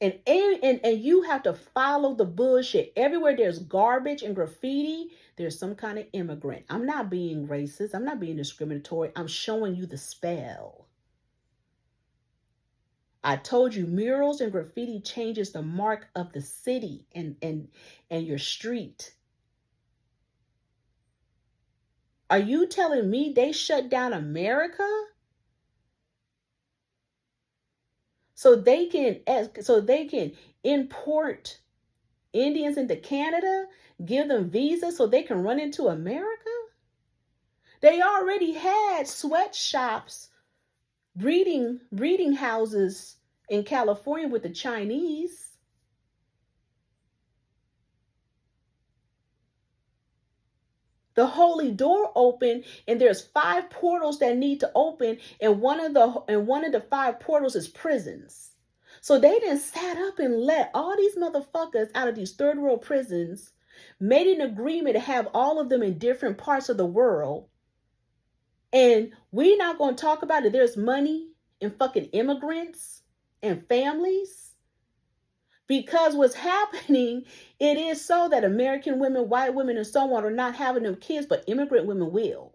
And you have to follow the bullshit. Everywhere there's garbage and graffiti, there's some kind of immigrant. I'm not being racist. I'm not being discriminatory. I'm showing you the spell. I told you murals and graffiti changes the mark of the city and your street. Are you telling me they shut down America so they can import Indians into Canada, give them visas so they can run into America? They already had sweatshops, breeding houses in California with the Chinese. The holy door opened, and there's 5 portals that need to open, and one of the 5 portals is prisons. So they didn't sat up and let all these motherfuckers out of these third world prisons, made an agreement to have all of them in different parts of the world. And we're not going to talk about it. There's money in fucking immigrants and families. Because what's happening, it is so that American women, white women, and so on are not having them kids, but immigrant women will.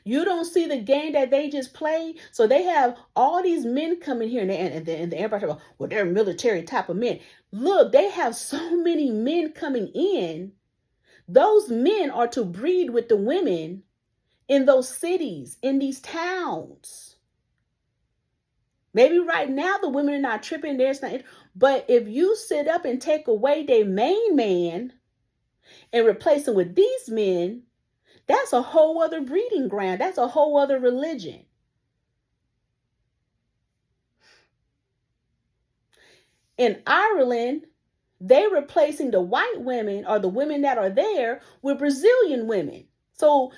You don't see the game that they just played. So they have all these men coming here, and the everybody talking about, well, they're military type of men. Look, they have so many men coming in. Those men are to breed with the women in those cities, in these towns. Maybe right now the women are not tripping. But if you sit up and take away their main man and replace him with these men, that's a whole other breeding ground. That's a whole other religion. In Ireland, they're replacing the white women or the women that are there with Brazilian women. So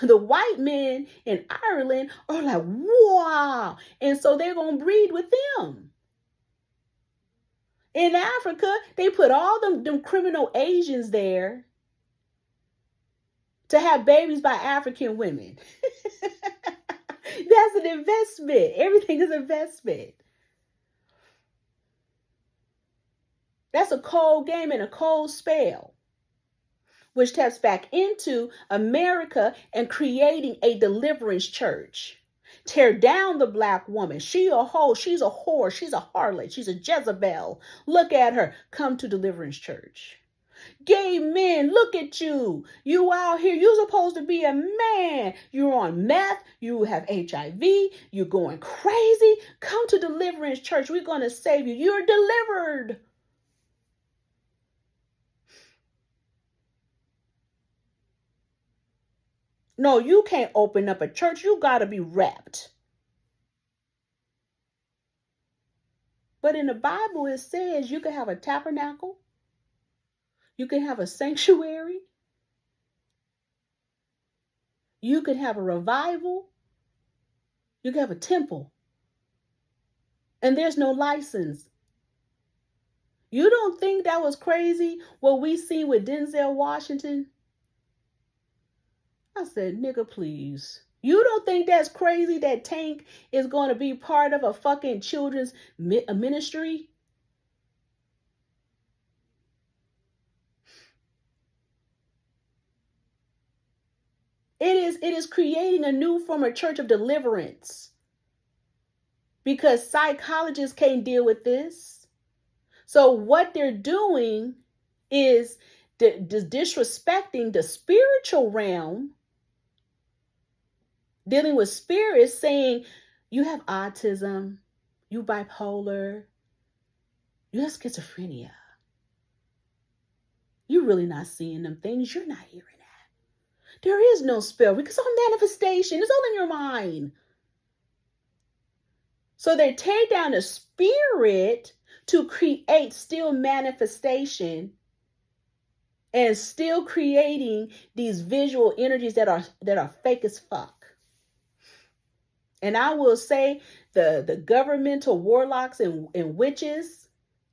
the white men in Ireland are like, wow. And so they're going to breed with them. In Africa, they put all them criminal Asians there to have babies by African women. That's an investment. Everything is investment. That's a cold game and a cold spell, which taps back into America and creating a deliverance church. Tear down the black woman. She a hoe. She's a whore. She's a harlot. She's a Jezebel. Look at her. Come to Deliverance Church. Gay men, look at you. You out here. You're supposed to be a man. You're on meth. You have HIV. You're going crazy. Come to Deliverance Church. We're going to save you. You're delivered. No, you can't open up a church. You got to be wrapped. But in the Bible, it says you can have a tabernacle. You can have a sanctuary. You can have a revival. You can have a temple. And there's no license. You don't think that was crazy what we seen with Denzel Washington? I said, nigga, please. You don't think that's crazy that Tank is going to be part of a fucking children's ministry? It is creating a new form of church of deliverance. Because psychologists can't deal with this. So what they're doing is disrespecting the spiritual realm, dealing with spirits, saying you have autism, you bipolar, you have schizophrenia. You're really not seeing them things. You're not hearing that. There is no spell because all manifestation is all in your mind. So they tear down the spirit to create still manifestation and still creating these visual energies that are fake as fuck. And I will say the governmental warlocks and witches,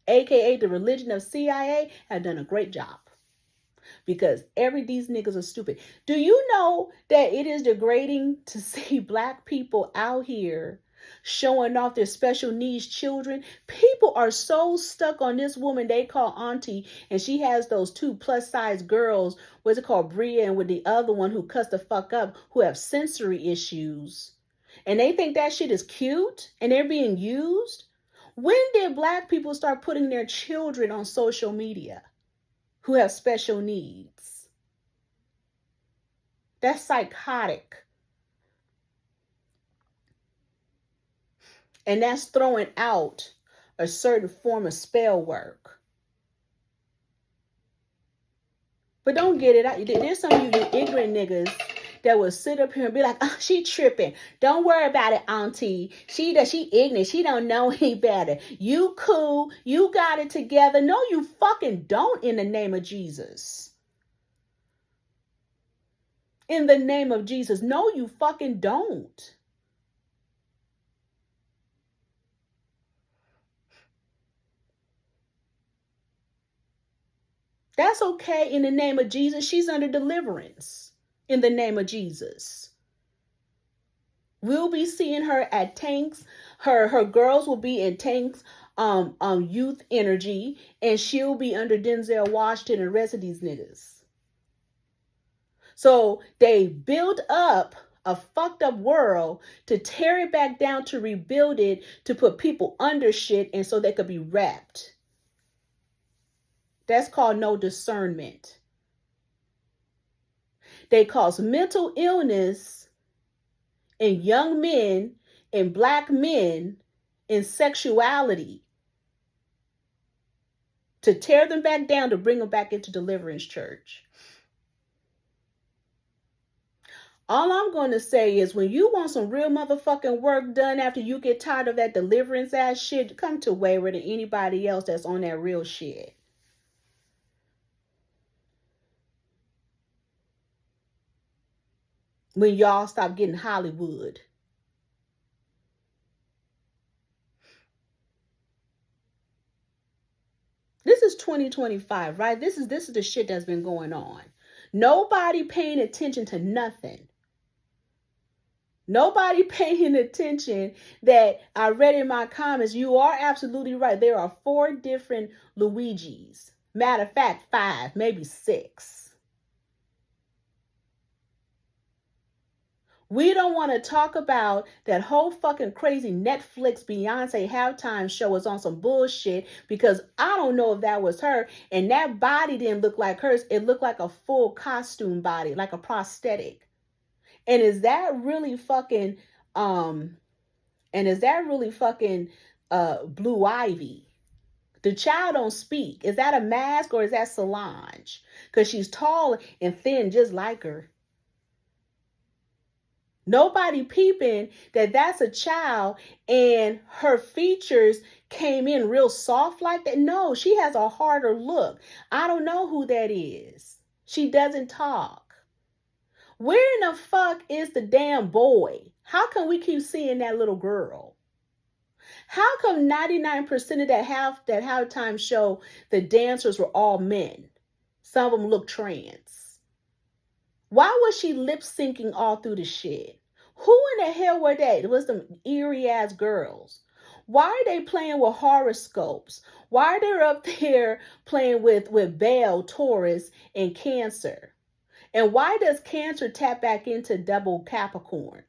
aka the religion of CIA, have done a great job. Because these niggas are stupid. Do you know that it is degrading to see black people out here showing off their special needs children? People are so stuck on this woman they call auntie, and she has those 2 plus size girls, what's it called, Bria, and with the other one who cussed the fuck up, who have sensory issues. And they think that shit is cute and they're being used. When did black people start putting their children on social media who have special needs? That's psychotic. And that's throwing out a certain form of spell work. But don't get it out. There's some of you ignorant niggas that will sit up here and be like, oh, she tripping. Don't worry about it, auntie. She ignorant. She don't know any better. You cool. You got it together. No, you fucking don't, in the name of Jesus. In the name of Jesus. No, you fucking don't. That's okay in the name of Jesus. She's under deliverance in the name of Jesus. We'll be seeing her at Tanks. Her girls will be in Tanks youth energy, and she'll be under Denzel Washington and the rest of these niggas. So they build up a fucked up world to tear it back down, to rebuild it, to put people under shit, and so they could be wrapped. That's called no discernment. They cause mental illness in young men, in black men, in sexuality, to tear them back down, to bring them back into Deliverance Church. All I'm going to say is, when you want some real motherfucking work done after you get tired of that deliverance ass shit, come to Wayward and anybody else that's on that real shit. When y'all stop getting Hollywood. This is 2025, right? This is the shit that's been going on. Nobody paying attention to nothing. Nobody paying attention. That I read in my comments, you are absolutely right. There are 4 different Luigis. Matter of fact, 5, maybe 6. We don't want to talk about that whole fucking crazy Netflix Beyonce halftime show was on some bullshit, because I don't know if that was her, and that body didn't look like hers. It looked like a full costume body, like a prosthetic. And is that really fucking Blue Ivy? The child don't speak. Is that a mask or is that Solange? Because she's tall and thin just like her. Nobody peeping that that's a child and her features came in real soft like that. No, she has a harder look. I don't know who that is. She doesn't talk. Where in the fuck is the damn boy? How come we keep seeing that little girl? How come 99% of that halftime show, the dancers were all men? Some of them look trans. Why was she lip syncing all through the shit? Who in the hell were they? It was some eerie ass girls. Why are they playing with horoscopes? Why are they up there playing with Baal, Taurus, and Cancer? And why does Cancer tap back into double Capricorn?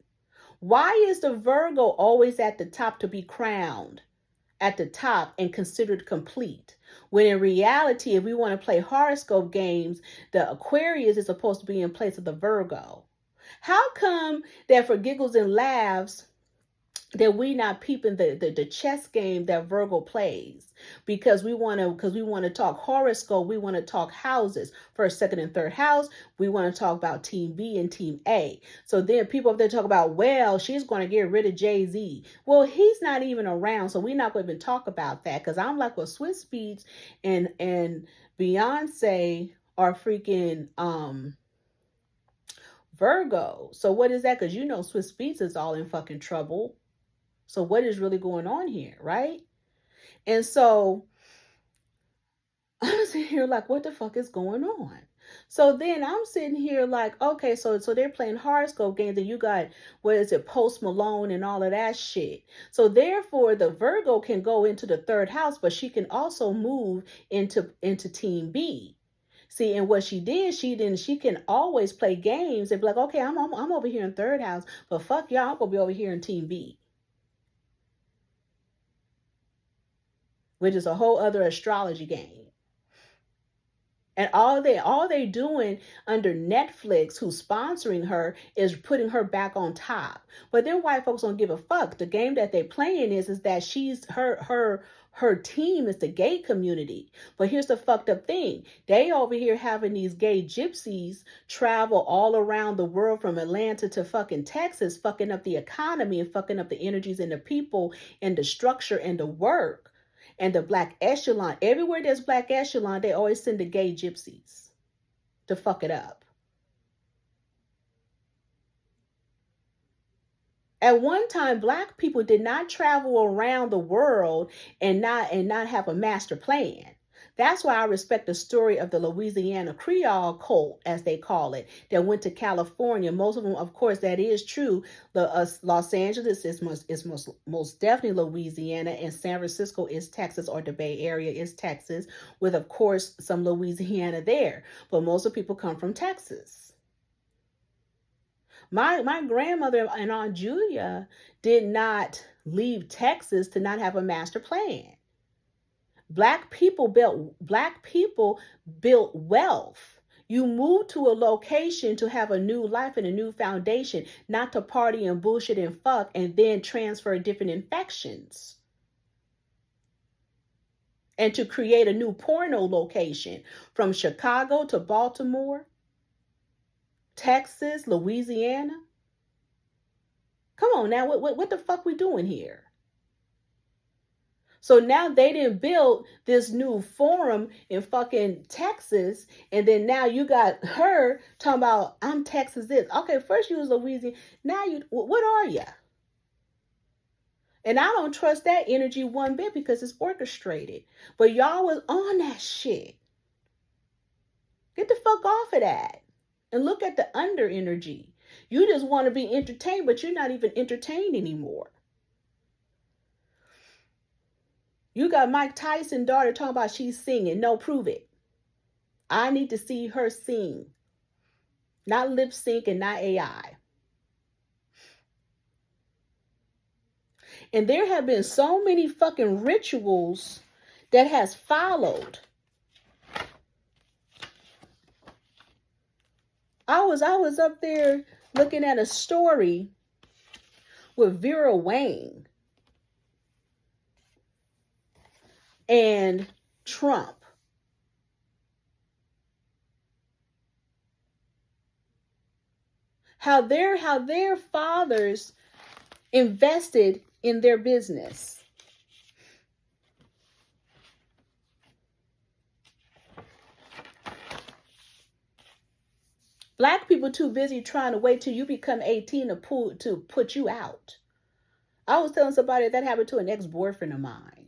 Why is the Virgo always at the top to be crowned at the top and considered complete? When in reality, if we want to play horoscope games, the Aquarius is supposed to be in place of the Virgo. How come that for giggles and laughs that we not peeping the chess game that Virgo plays? Because we want to talk horoscope, we want to talk houses, first, second, and third house. We want to talk about Team B and Team A. So then people up there talk about, well, she's going to get rid of Jay-Z. Well, he's not even around, so we're not going to even talk about that. Because I'm like, well, Swiss Beats and Beyonce are freaking Virgo. So what is that? Because you know Swiss Beats is all in fucking trouble. So what is really going on here, right? And so I'm sitting here like, what the fuck is going on? So then I'm sitting here like, okay, so they're playing horoscope games, and you got, what is it, Post Malone and all of that shit. So therefore, the Virgo can go into the third house, but she can also move into Team B. See, and what she did, she can always play games and be like, okay, I'm over here in third house, but fuck y'all, I'm gonna be over here in Team B, which is a whole other astrology game. And all they doing under Netflix, who's sponsoring her, is putting her back on top. But then white folks don't give a fuck. The game that they playing is that she's her her team is the gay community. But here's the fucked up thing. They over here having these gay gypsies travel all around the world from Atlanta to fucking Texas, fucking up the economy and fucking up the energies and the people and the structure and the work and the black echelon. Everywhere there's black echelon, they always send the gay gypsies to fuck it up. At one time, black people did not travel around the world and not have a master plan. That's why I respect the story of the Louisiana Creole cult, as they call it, that went to California. Most of them, of course, that is true. The Los Angeles is most definitely Louisiana, and San Francisco is Texas, or the Bay Area is Texas, with, of course, some Louisiana there. But most of the people come from Texas. My grandmother and Aunt Julia did not leave Texas to not have a master plan. Black people built wealth. You move to a location to have a new life and a new foundation, not to party and bullshit and fuck and then transfer different infections. And to create a new porno location from Chicago to Baltimore, Texas, Louisiana. Come on now, what the fuck we doing here? So now they didn't build this new forum in fucking Texas, and then now you got her talking about, I'm Texas this. Okay, first you was Louisiana, now you, what are you? And I don't trust that energy one bit because it's orchestrated. But y'all was on that shit. Get the fuck off of that. And look at the under energy. You just want to be entertained, but you're not even entertained anymore. You got Mike Tyson's daughter talking about she's singing. No, prove it. I need to see her sing. Not lip sync and not AI. And there have been so many fucking rituals that has followed. I was up there looking at a story with Vera Wang and Trump. How their fathers invested in their business. Black people too busy trying to wait till you become 18 to put you out. I was telling somebody that happened to an ex-boyfriend of mine.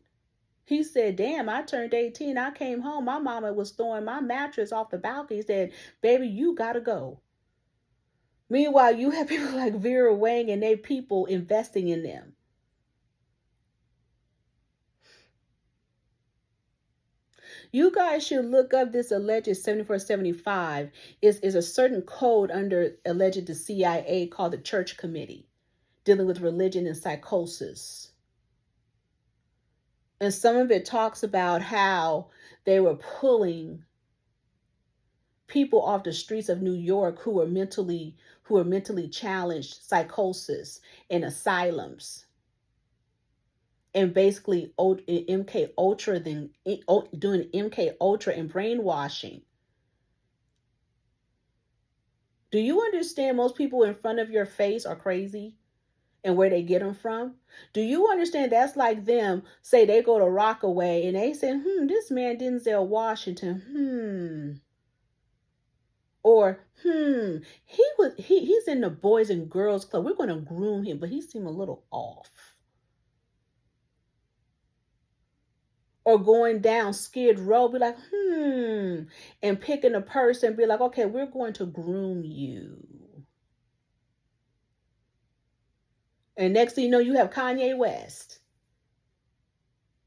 He said, damn, I turned 18. I came home. My mama was throwing my mattress off the balcony. He said, baby, you gotta go. Meanwhile, you have people like Vera Wang and they people investing in them. You guys should look up this alleged 7475. Is a certain code under alleged the CIA called the Church Committee, dealing with religion and psychosis. And some of it talks about how they were pulling people off the streets of New York who were mentally challenged, psychosis, in asylums. And basically MK Ultra, doing MK Ultra and brainwashing. Do you understand most people in front of your face are crazy and where they get them from? Do you understand that's like them, say they go to Rockaway and they say, this man Denzel Washington, Or, he's in the Boys and Girls Club. We're going to groom him, but he seemed a little off. Or going down Skid Row, be like, and picking a person and be like, okay, we're going to groom you. And next thing you know, you have Kanye West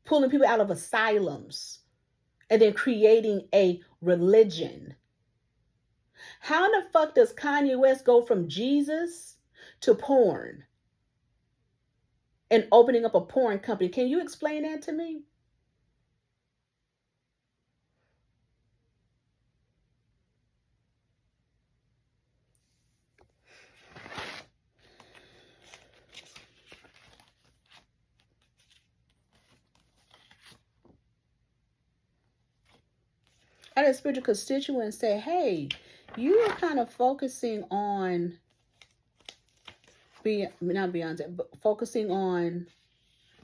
pulling people out of asylums and then creating a religion. How the fuck does Kanye West go from Jesus to porn and opening up a porn company? Can you explain that to me? I had a spiritual constituent say, hey, you are kind of focusing on, not Beyonce, but focusing on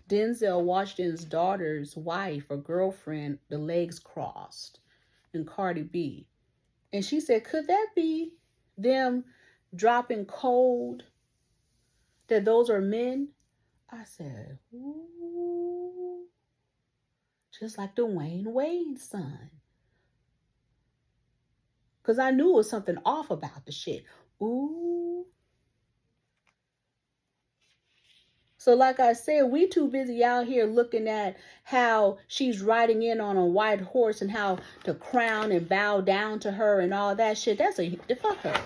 Denzel Washington's daughter's wife or girlfriend, the legs crossed, and Cardi B. And she said, could that be them dropping cold that those are men? I said, ooh, just like Dwayne Wade's son. Because I knew it was something off about the shit. Ooh. So like I said, we too busy out here looking at how she's riding in on a white horse and how to crown and bow down to her and all that shit. That's fuck her.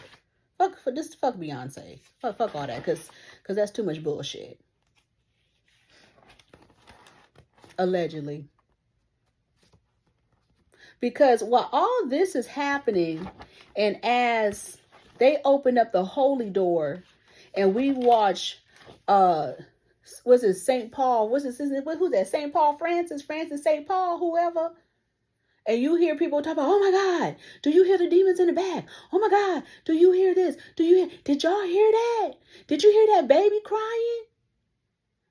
Fuck Beyonce. Fuck all that, cause that's too much bullshit. Allegedly. Because while all this is happening, and as they open up the holy door, and we watch, was it St. Paul? Who's that? St. Paul Francis, St. Paul, whoever. And you hear people talk about, oh my God, do you hear the demons in the back? Oh my God, do you hear this? Did y'all hear that? Did you hear that baby crying?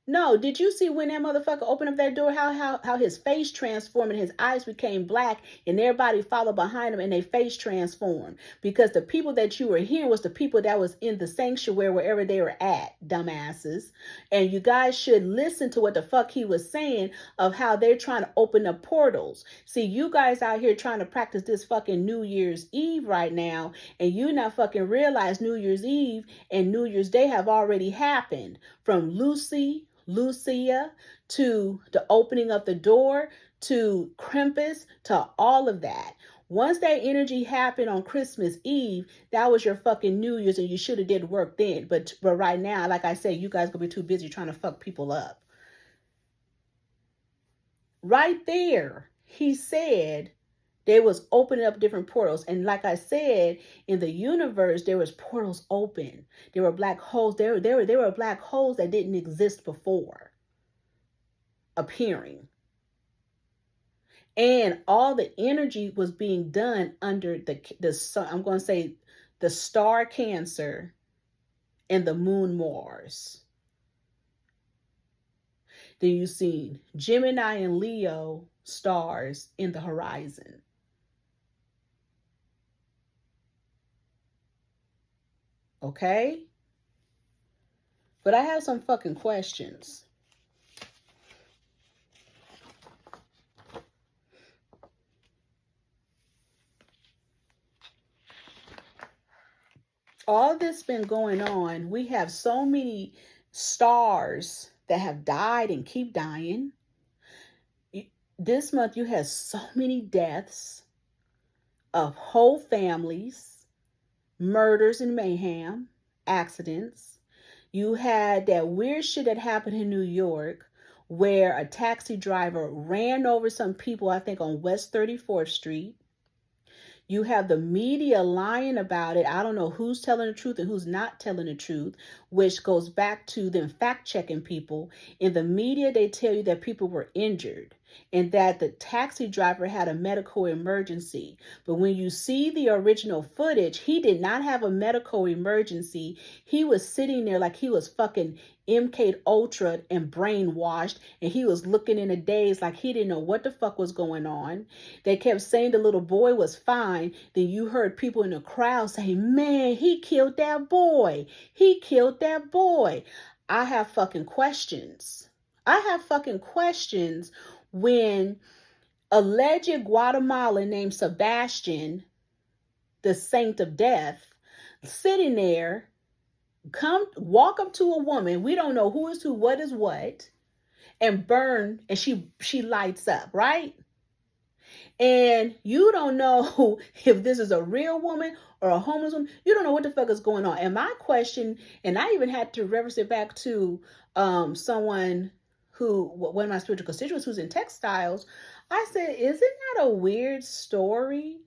No, did you see when that motherfucker opened up that door, how his face transformed and his eyes became black and everybody followed behind him and their face transformed? Because the people that you were hearing was the people that was in the sanctuary wherever they were at, dumbasses. And you guys should listen to what the fuck he was saying of how they're trying to open up portals. See, you guys out here trying to practice this fucking New Year's Eve right now, and you not fucking realize New Year's Eve and New Year's Day have already happened. From Lucia, to the opening of the door, to Krampus, to all of that. Once that energy happened on Christmas Eve, that was your fucking New Year's, and you should have did work then. But right now, like I said, you guys gonna be too busy trying to fuck people up. Right there, he said they was opening up different portals. And like I said, in the universe, there was portals open. There were black holes. There were black holes that didn't exist before appearing. And all the energy was being done under the sun. I'm going to say the star Cancer and the moon Mars. Then you see Gemini and Leo stars in the horizon. Okay? But I have some fucking questions. All this been going on. We have so many stars that have died and keep dying. This month you had so many deaths of whole families, murders and mayhem, accidents. You had that weird shit that happened in New York where a taxi driver ran over some people, I think on West 34th Street. You have the media lying about it. I don't know who's telling the truth and who's not telling the truth, which goes back to them fact-checking people. In the media, they tell you that people were injured and that the taxi driver had a medical emergency. But when you see the original footage, he did not have a medical emergency. He was sitting there like he was fucking MK Ultra and brainwashed, and he was looking in a daze like he didn't know what the fuck was going on. They kept saying the little boy was fine. Then you heard people in the crowd say, man, he killed that boy. He killed that boy. I have fucking questions. When alleged Guatemalan named Sebastian, the saint of death, sitting there, walk up to a woman, we don't know who is who, what is what, and burn, and she lights up, right? And you don't know if this is a real woman or a homeless woman. You don't know what the fuck is going on. And my question, and I even had to reference it back to someone who, one of my spiritual constituents who's in textiles. I said, isn't that a weird story?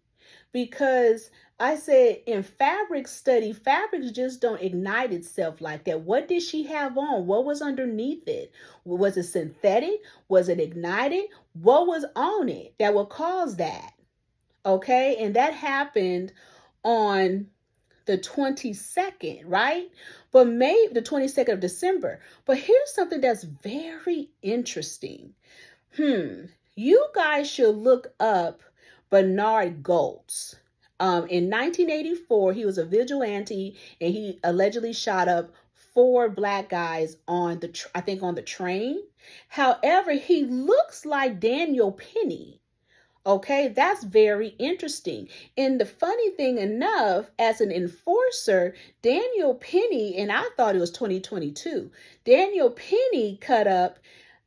Because I said, in fabric study, fabrics just don't ignite itself like that. What did she have on? What was underneath it? Was it synthetic? Was it ignited? What was on it that would cause that? Okay, and that happened on the 22nd, right? But maybe the 22nd of December. But here's something that's very interesting. You guys should look up Bernard Goltz. In 1984, he was a vigilante, and he allegedly shot up 4 black guys on I think on the train. However, he looks like Daniel Penny. Okay, that's very interesting. And the funny thing enough, as an enforcer, Daniel Penny, and I thought it was 2022, Daniel Penny cut up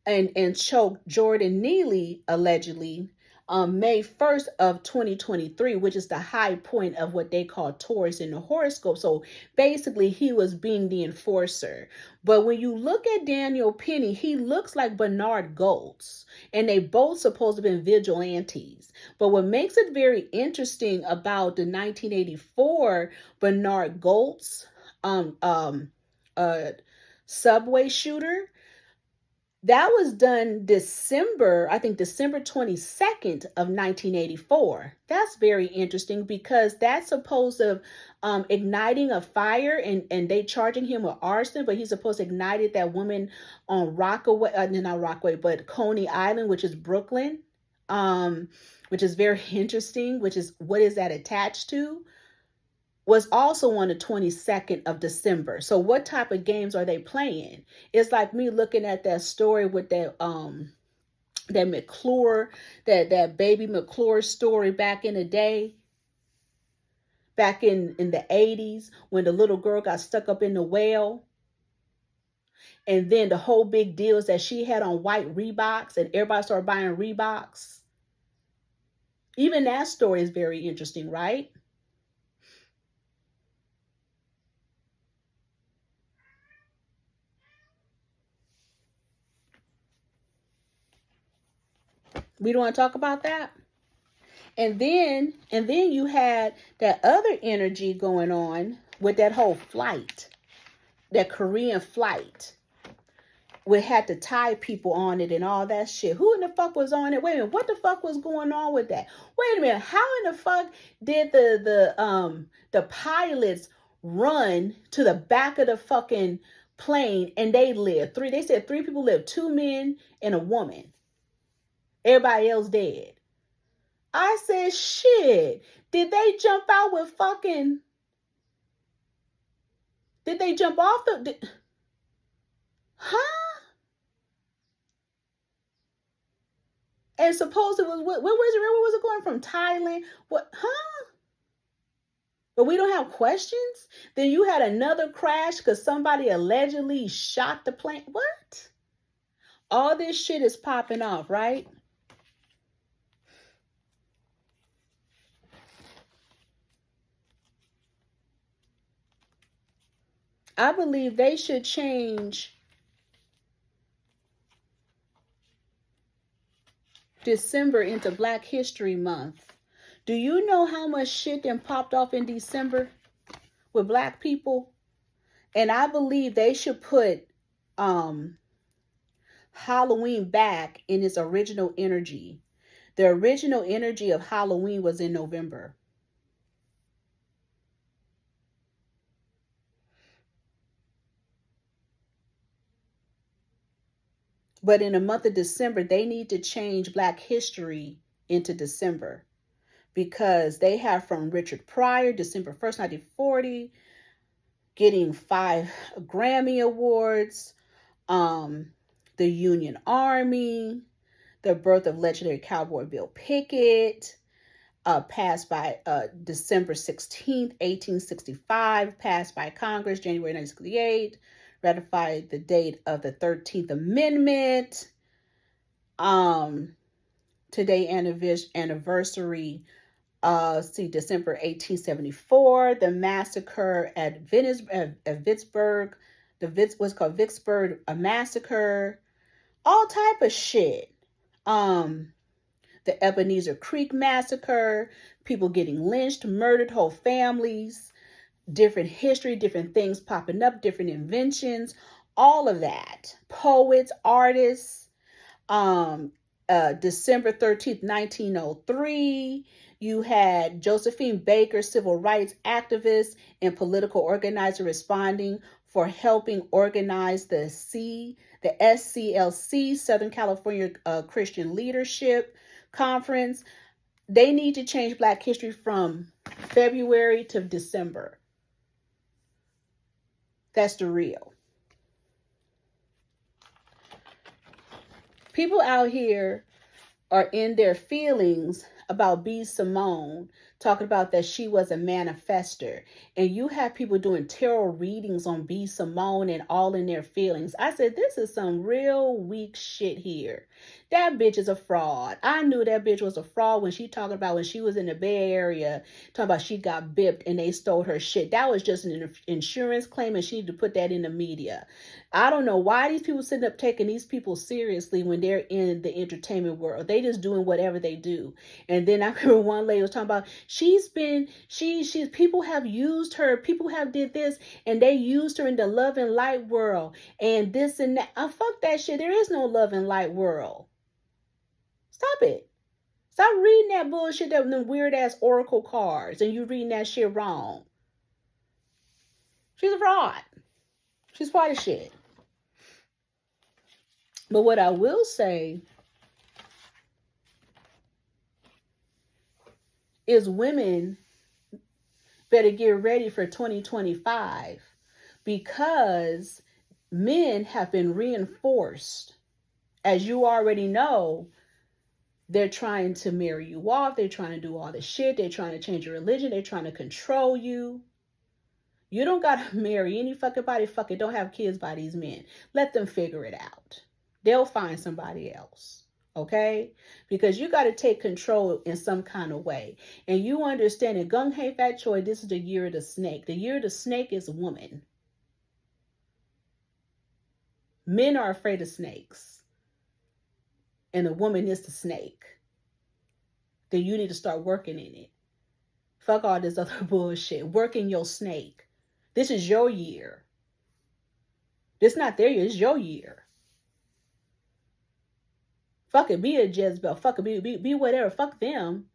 and choked Jordan Neely allegedly May 1st of 2023, which is the high point of what they call Taurus in the horoscope. So basically he was being the enforcer. But when you look at Daniel Penny, he looks like Bernard Goltz, and they both supposed to have been vigilantes. But what makes it very interesting about the 1984 Bernard Goltz subway shooter, that was done December 22nd of 1984. That's very interesting because that's supposed to igniting a fire, and they charging him with arson, but he's supposed to ignited that woman on Rockaway, not Rockaway, but Coney Island, which is Brooklyn, which is very interesting, which is what is that attached to? Was also on the 22nd of December. So what type of games are they playing? It's like me looking at that story with that McClure, that baby McClure story back in the day, back in the 80s, when the little girl got stuck up in the well. And then the whole big deal is that she had on white Reeboks and everybody started buying Reeboks. Even that story is very interesting, right? We don't want to talk about that. And then you had that other energy going on with that whole flight, that Korean flight. We had to tie people on it and all that shit. Who in the fuck was on it? Wait a minute, what the fuck was going on with that? Wait a minute, how in the fuck did the pilots run to the back of the fucking plane and they lived? They said 3 people lived, 2 men and a woman. Everybody else dead. I said, shit, did they jump out with fucking, did they jump off huh? And suppose it was, where was it going from? Thailand? What, huh? But we don't have questions? Then you had another crash because somebody allegedly shot the plane. What? All this shit is popping off, right? I believe they should change December into Black History Month. Do you know how much shit then popped off in December with black people? And I believe they should put Halloween back in its original energy. The original energy of Halloween was in November. But in the month of December, they need to change Black history into December, because they have from Richard Pryor, December 1st, 1940, getting 5 Grammy Awards, the Union Army, the birth of legendary cowboy Bill Pickett, passed by December 16th, 1865, passed by Congress, January 1968, ratified the date of the 13th Amendment. Today anniversary, December 1874, the massacre at Vicksburg, what's called Vicksburg massacre, all type of shit. The Ebenezer Creek massacre, people getting lynched, murdered, whole families, different history, different things popping up, different inventions, all of that. Poets, artists, December 13th, 1903. You had Josephine Baker, civil rights activist and political organizer, responding for helping organize the SCLC, Southern California Christian Leadership Conference. They need to change Black history from February to December. That's the real. People out here are in their feelings about B. Simone, talking about that she was a manifester. And you have people doing tarot readings on B. Simone and all in their feelings. I said, this is some real weak shit here. That bitch is a fraud. I knew that bitch was a fraud when she talking about when she was in the Bay Area, talking about she got bipped and they stole her shit. That was just an insurance claim and she needed to put that in the media. I don't know why these people sitting up taking these people seriously when they're in the entertainment world. They just doing whatever they do. And then I remember one lady was talking about she's people have used her, people have did this, and they used her in the love and light world and this and that. Fuck that shit. There is no love and light world. Stop it. Stop reading that bullshit, that them weird ass oracle cards, and you reading that shit wrong. She's a fraud. She's part of shit. But what I will say is women better get ready for 2025 because men have been reinforced. As you already know, they're trying to marry you off. They're trying to do all this shit. They're trying to change your religion. They're trying to control you. You don't got to marry any fucking body. Fucking don't have kids by these men. Let them figure it out. They'll find somebody else. Okay? Because you got to take control in some kind of way. And you understand that Gung Hei Fat Choi, this is the year of the snake. The year of the snake is woman. Men are afraid of snakes. And the woman is the snake. Then you need to start working in it. Fuck all this other bullshit. Work in your snake. This is your year. This not their year. It's your year. Fuck it. Be a Jezebel. Fuck it. Be whatever. Fuck them.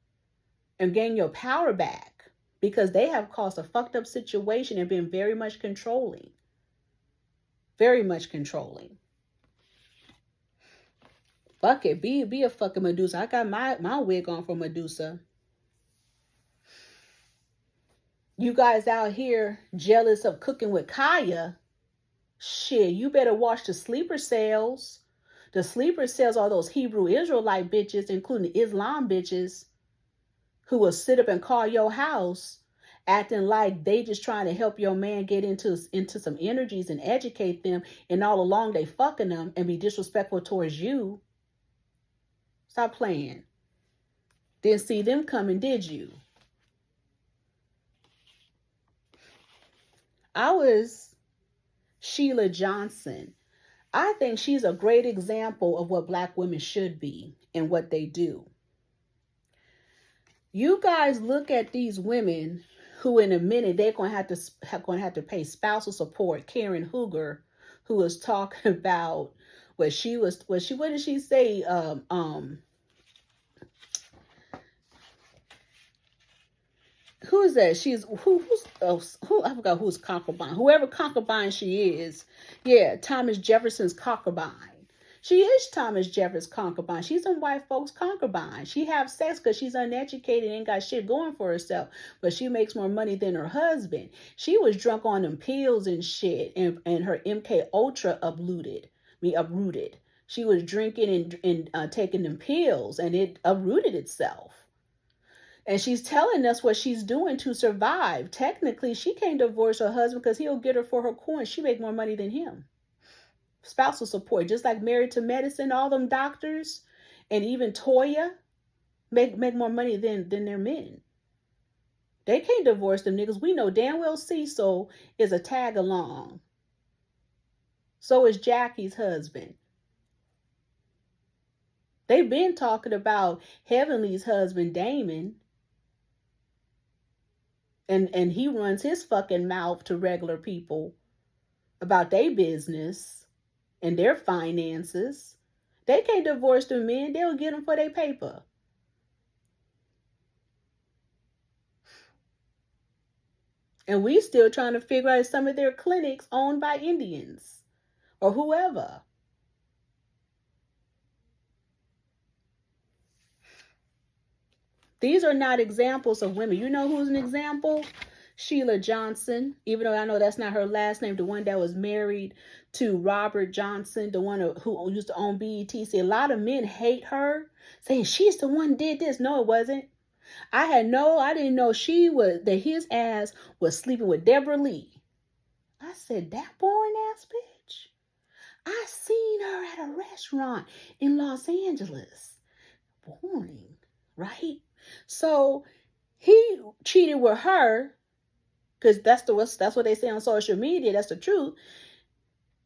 And gain your power back. Because they have caused a fucked up situation and been very much controlling. Very much controlling. Fuck it. Be a fucking Medusa. I got my wig on for Medusa. You guys out here jealous of cooking with Kaya. Shit, you better watch the sleeper cells. The sleeper cells are those Hebrew Israelite bitches, including the Islam bitches, who will sit up and call your house, acting like they just trying to help your man get into some energies and educate them, and all along they fucking them and be disrespectful towards you. Stop playing. Didn't see them coming, did you? I was Sheila Johnson. I think she's a great example of what Black women should be and what they do. You guys look at these women who in a minute they're going to have to pay spousal support. Karen Hooger, who was talking about what did she say? Who is that? Who I forgot who's concubine. Whoever concubine she is. Yeah, Thomas Jefferson's concubine. She is Thomas Jefferson's concubine. She's some white folks' concubine. She have sex because she's uneducated and ain't got shit going for herself. But she makes more money than her husband. She was drunk on them pills and shit. And her MK Ultra uprooted. She was drinking and taking them pills. And it uprooted itself. And she's telling us what she's doing to survive. Technically, she can't divorce her husband because he'll get her for her coins. She make more money than him. Spousal support, just like Married to Medicine, all them doctors, and even Toya make more money than their men. They can't divorce them niggas. We know damn well Cecil is a tag along. So is Jackie's husband. They've been talking about Heavenly's husband, Damon. And he runs his fucking mouth to regular people about their business and their finances. They can't divorce the men. They'll get them for their paper. And we still trying to figure out if some of their clinics owned by Indians or whoever. These are not examples of women. You know who's an example? Sheila Johnson, even though I know that's not her last name, the one that was married to Robert Johnson, the one who used to own BET. See, a lot of men hate her, saying she's the one who did this. No, it wasn't. I didn't know that his ass was sleeping with Deborah Lee. I said, that boring ass bitch. I seen her at a restaurant in Los Angeles. Boring, right? So he cheated with her, because that's what they say on social media. That's the truth.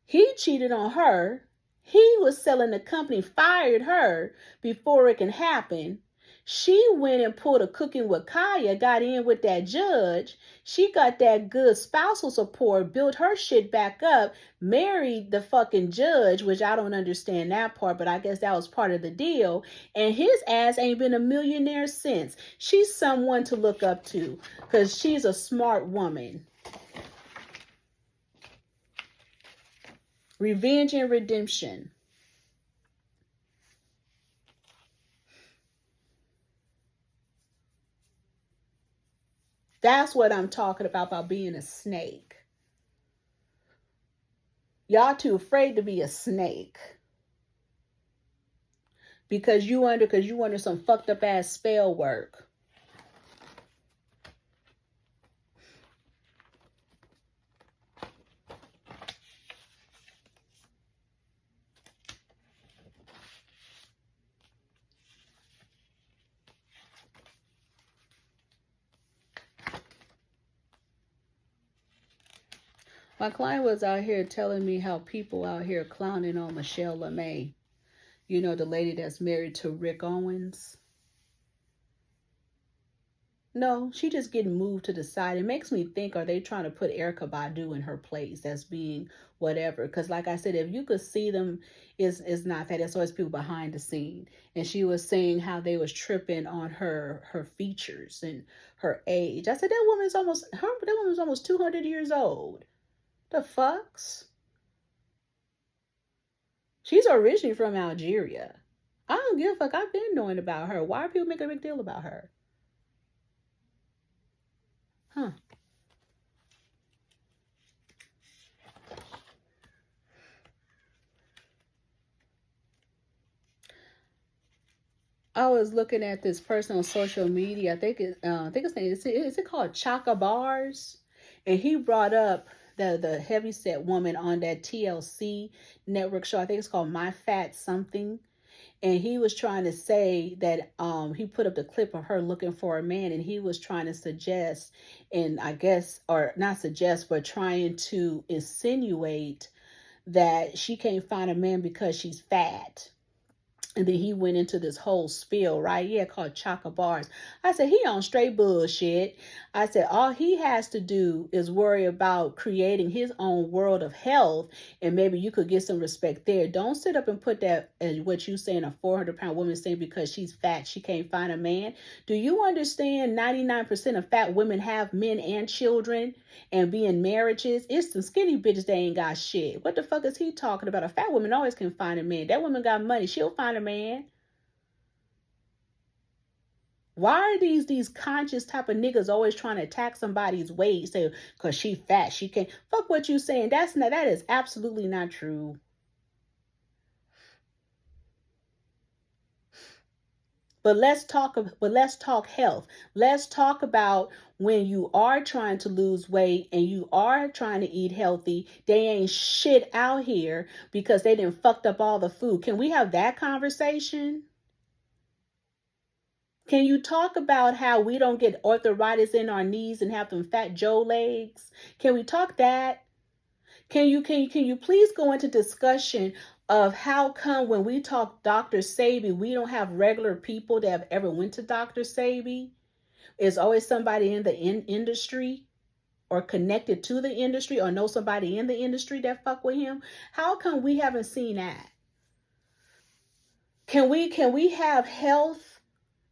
He cheated on her. He was selling the company, fired her before it can happen. She went and pulled a cooking with Kaya, got in with that judge. She got that good spousal support, built her shit back up, married the fucking judge, which I don't understand that part, but I guess that was part of the deal. And his ass ain't been a millionaire since. She's someone to look up to because she's a smart woman. Revenge and redemption. That's what I'm talking about being a snake. Y'all too afraid to be a snake. Because you under some fucked up ass spell work. My client was out here telling me how people out here clowning on Michelle LeMay. You know, the lady that's married to Rick Owens. No, she just getting moved to the side. It makes me think, are they trying to put Erykah Badu in her place as being whatever? Because like I said, if you could see them, it's not that. It's always people behind the scene. And she was saying how they was tripping on her features and her age. I said, that woman's almost 200 years old. The fucks? She's originally from Algeria. I don't give a fuck. I've been knowing about her. Why are people making a big deal about her? Huh. I was looking at this person on social media. I think his name is it called Chaka Bars? And he brought up the heavyset woman on that TLC network show. I think it's called My Fat Something. And he was trying to say that he put up the clip of her looking for a man, and he was trying to suggest, and I guess, or not suggest, but trying to insinuate that she can't find a man because she's fat. And then he went into this whole spiel, right? Yeah, called Chaka Bars. I said, he on straight bullshit. I said, all he has to do is worry about creating his own world of health, and maybe you could get some respect there. Don't sit up and put that, what you saying, a 400-pound woman saying because she's fat, she can't find a man. Do you understand 99% of fat women have men and children and be in marriages? It's some skinny bitches that ain't got shit. What the fuck is he talking about? A fat woman always can find a man. That woman got money. She'll find a man. Why are these conscious type of niggas always trying to attack somebody's weight? Say, cause she fat, she can't. Fuck what you saying. That is absolutely not true. But let's talk health. Let's talk about when you are trying to lose weight and you are trying to eat healthy, they ain't shit out here because they done fucked up all the food. Can we have that conversation? Can you talk about how we don't get arthritis in our knees and have them fat Joe legs? Can we talk that? Can you please go into discussion of how come when we talk Dr. Sebi, we don't have regular people that have ever went to Dr. Sebi? It's always somebody in the industry or connected to the industry or know somebody in the industry that fuck with him. How come we haven't seen that? Can we have health?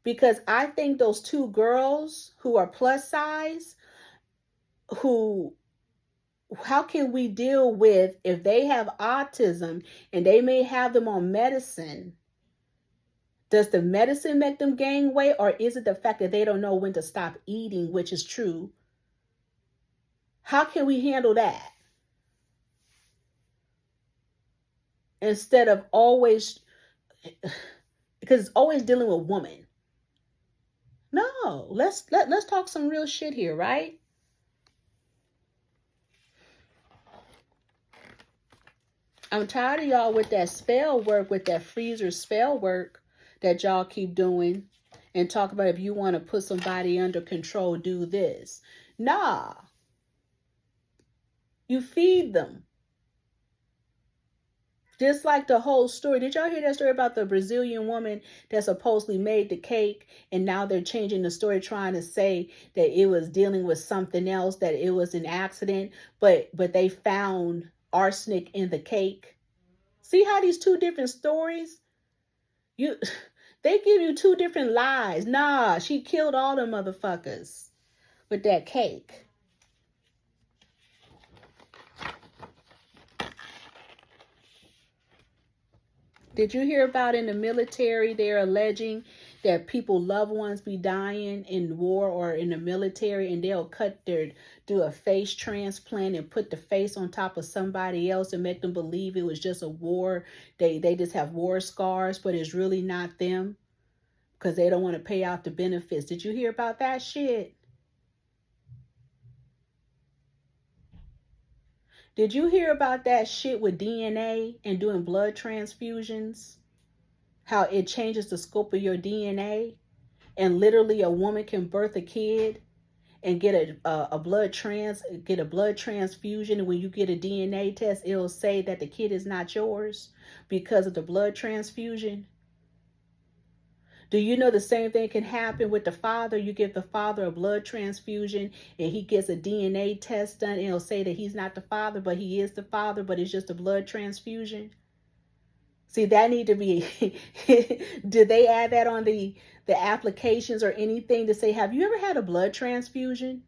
Because I think those two girls who are plus size, who, how can we deal with if they have autism and they may have them on medicine? Does the medicine make them gain weight, or is it the fact that they don't know when to stop eating, which is true? How can we handle that? Instead of always, because it's always dealing with women. No, let's talk some real shit here, right? I'm tired of y'all with that spell work, with that freezer spell work that y'all keep doing, and talk about if you want to put somebody under control, do this. Nah. You feed them. Just like the whole story. Did y'all hear that story about the Brazilian woman that supposedly made the cake, and now they're changing the story, trying to say that it was dealing with something else, that it was an accident, but they found arsenic in the cake? See how these two different stories, they give you two different lies. Nah, she killed all the motherfuckers with that cake. Did you hear about in the military, they're alleging that people, loved ones be dying in war or in the military, and they'll do a face transplant and put the face on top of somebody else and make them believe it was just a war. They just have war scars, but it's really not them because they don't want to pay out the benefits. Did you hear about that shit? Did you hear about that shit with DNA and doing blood transfusions? How it changes the scope of your DNA, and literally a woman can birth a kid and get a blood transfusion, and when you get a DNA test, it'll say that the kid is not yours because of the blood transfusion. Do you know the same thing can happen with the father? You give the father a blood transfusion and he gets a DNA test done, and it'll say that he's not the father, but he is the father, but it's just a blood transfusion. See, that need to be, did they add that on the applications or anything to say, have you ever had a blood transfusion?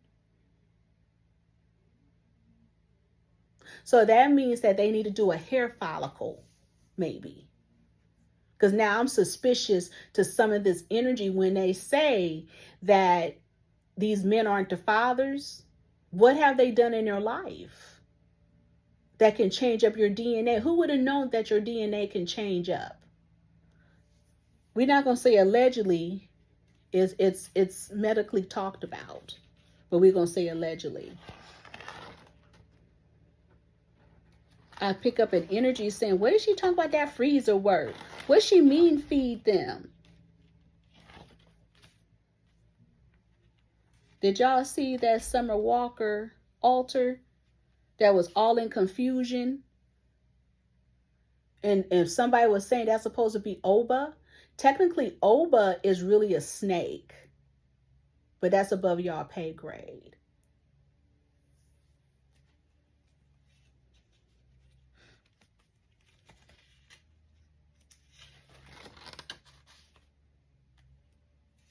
So that means that they need to do a hair follicle, maybe. Because now I'm suspicious to some of this energy when they say that these men aren't the fathers. What have they done in their life that can change up your DNA? Who would have known that your DNA can change up? We're not going to say allegedly. It's medically talked about, but we're going to say allegedly. I pick up an energy saying, what is she talking about that freezer work? What she mean feed them? Did y'all see that Summer Walker altar that was all in confusion? And if somebody was saying that's supposed to be Oba, technically Oba is really a snake, but that's above y'all pay grade.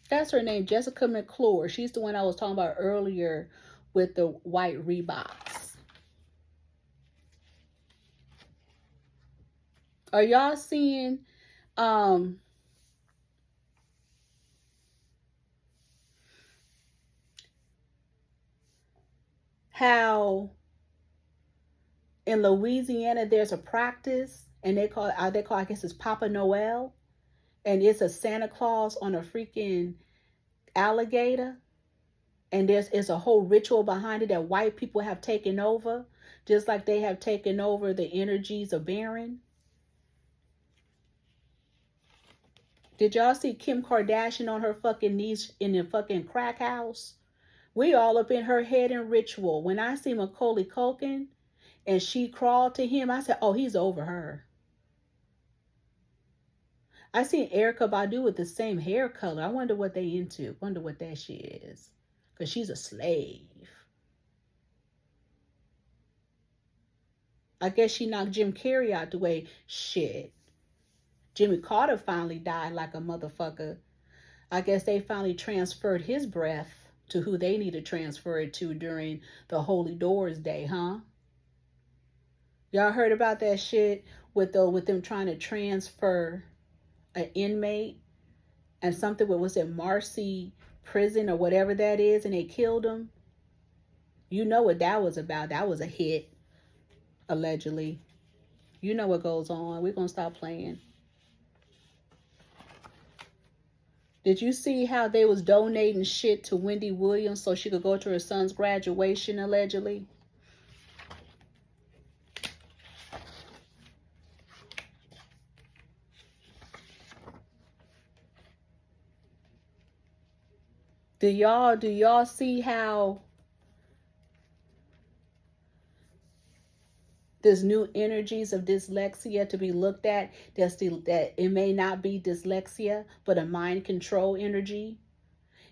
That's her name, Jessica McClure. She's the one I was talking about earlier with the white Reeboks. Are y'all seeing how in Louisiana there's a practice, and they call I guess it's Papa Noel, and it's a Santa Claus on a freaking alligator, and it's a whole ritual behind it that white people have taken over, just like they have taken over the energies of Baron. Did y'all see Kim Kardashian on her fucking knees in the fucking crack house? We all up in her head in ritual. When I see Macaulay Culkin and she crawled to him, I said, oh, he's over her. I seen Erykah Badu with the same hair color. I wonder what they into. Wonder what that shit is. Because she's a slave. I guess she knocked Jim Carrey out the way. Shit. Jimmy Carter finally died like a motherfucker. I guess they finally transferred his breath to who they need to transfer it to during the Holy Doors Day, huh? Y'all heard about that shit with them trying to transfer an inmate and something, what was it, Marcy prison or whatever that is, and they killed him? You know what that was about. That was a hit, allegedly. You know what goes on. We're going to stop playing. Did you see how they was donating shit to Wendy Williams so she could go to her son's graduation, allegedly? Do y'all see how there's new energies of dyslexia to be looked at? That it may not be dyslexia, but a mind control energy.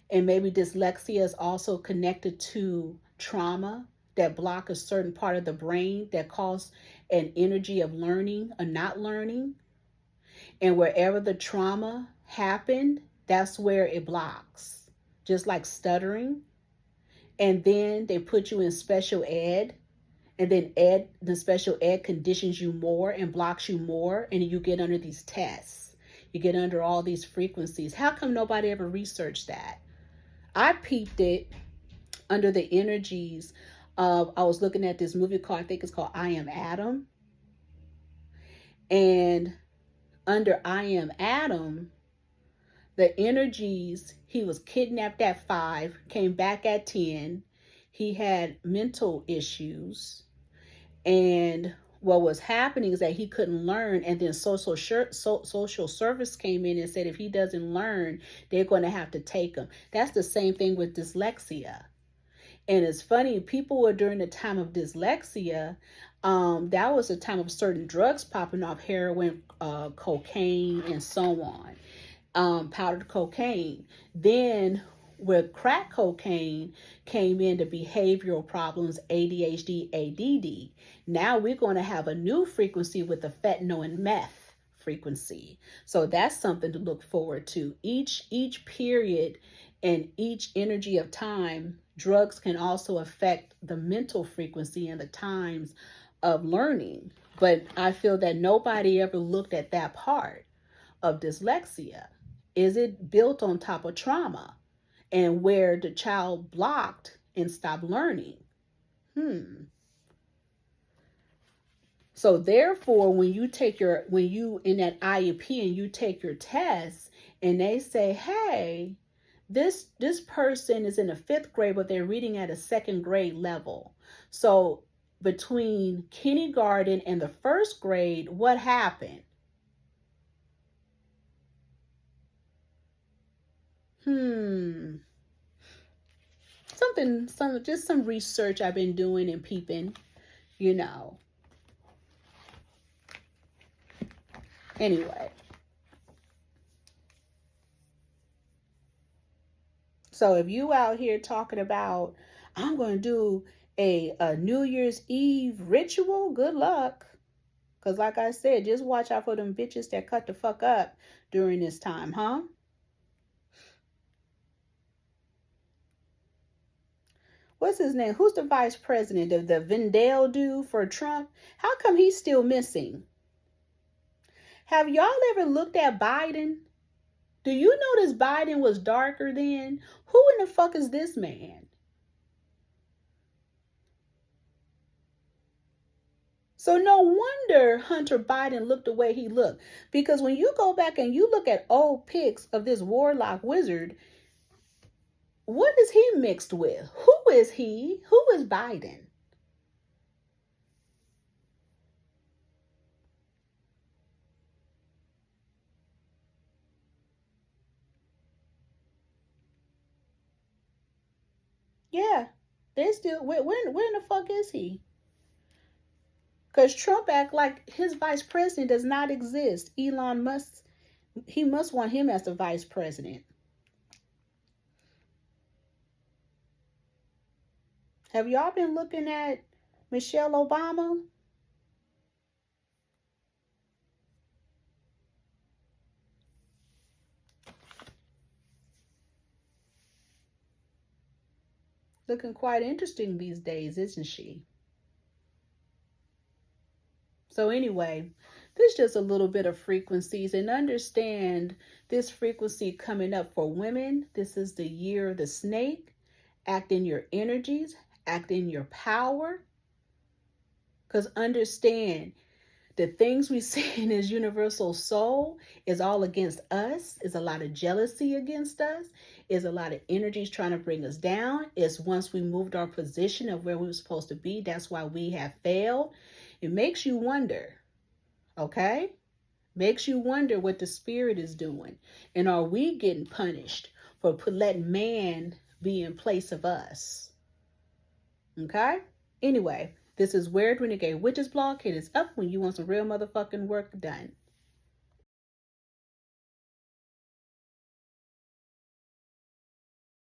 And maybe dyslexia is also connected to trauma that block a certain part of the brain that cause an energy of learning or not learning. And wherever the trauma happened, that's where it blocks. Just like stuttering. And then they put you in special ed. And then the special ed conditions you more and blocks you more. And you get under these tests. You get under all these frequencies. How come nobody ever researched that? I peeped it under the energies of, I was looking at this movie called, I think it's called I Am Adam. And under I Am Adam, the energies, he was kidnapped at 5, came back at 10. He had mental issues. And what was happening is that he couldn't learn. And then social service came in and said, if he doesn't learn, they're going to have to take him. That's the same thing with dyslexia. And it's funny, people were during the time of dyslexia, that was a time of certain drugs popping off, heroin, cocaine, and so on, powdered cocaine. Then with crack cocaine came into behavioral problems, ADHD, ADD. Now we're going to have a new frequency with the fentanyl and meth frequency. So that's something to look forward to. Each period and each energy of time, drugs can also affect the mental frequency and the times of learning. But I feel that nobody ever looked at that part of dyslexia. Is it built on top of trauma? And where the child blocked and stopped learning. So therefore, when you in that IEP and you take your test and they say, hey, this person is in the 5th grade, but they're reading at a 2nd grade level. So between kindergarten and the 1st grade, what happened? Just some research I've been doing and peeping, Anyway. So if you out here talking about, I'm going to do a New Year's Eve ritual, good luck. Because like I said, just watch out for them bitches that cut the fuck up during this time, huh? What's his name? Who's the vice president of the Vendale dude for Trump? How come he's still missing? Have y'all ever looked at Biden? Do you notice Biden was darker then? Who in the fuck is this man? So no wonder Hunter Biden looked the way he looked. Because when you go back and you look at old pics of this warlock wizard, what is he mixed with? Who is he? Who is Biden? Yeah, they still, where in the fuck is he? Because Trump act like his vice president does not exist. Elon Musk, he must want him as the vice president. Have y'all been looking at Michelle Obama? Looking quite interesting these days, isn't she? So anyway, this is just a little bit of frequencies, and understand this frequency coming up for women. This is the year of the snake. Act in your energies, act in your power. Because understand, the things we see in his universal soul is all against us. Is a lot of jealousy against us. Is a lot of energies trying to bring us down. Is once we moved our position of where we were supposed to be, that's why we have failed. It makes you wonder, okay? Makes you wonder what the spirit is doing. And are we getting punished for letting man be in place of us? Okay? Anyway, this is Weird Renegade Witches Blog. It is up when you want some real motherfucking work done.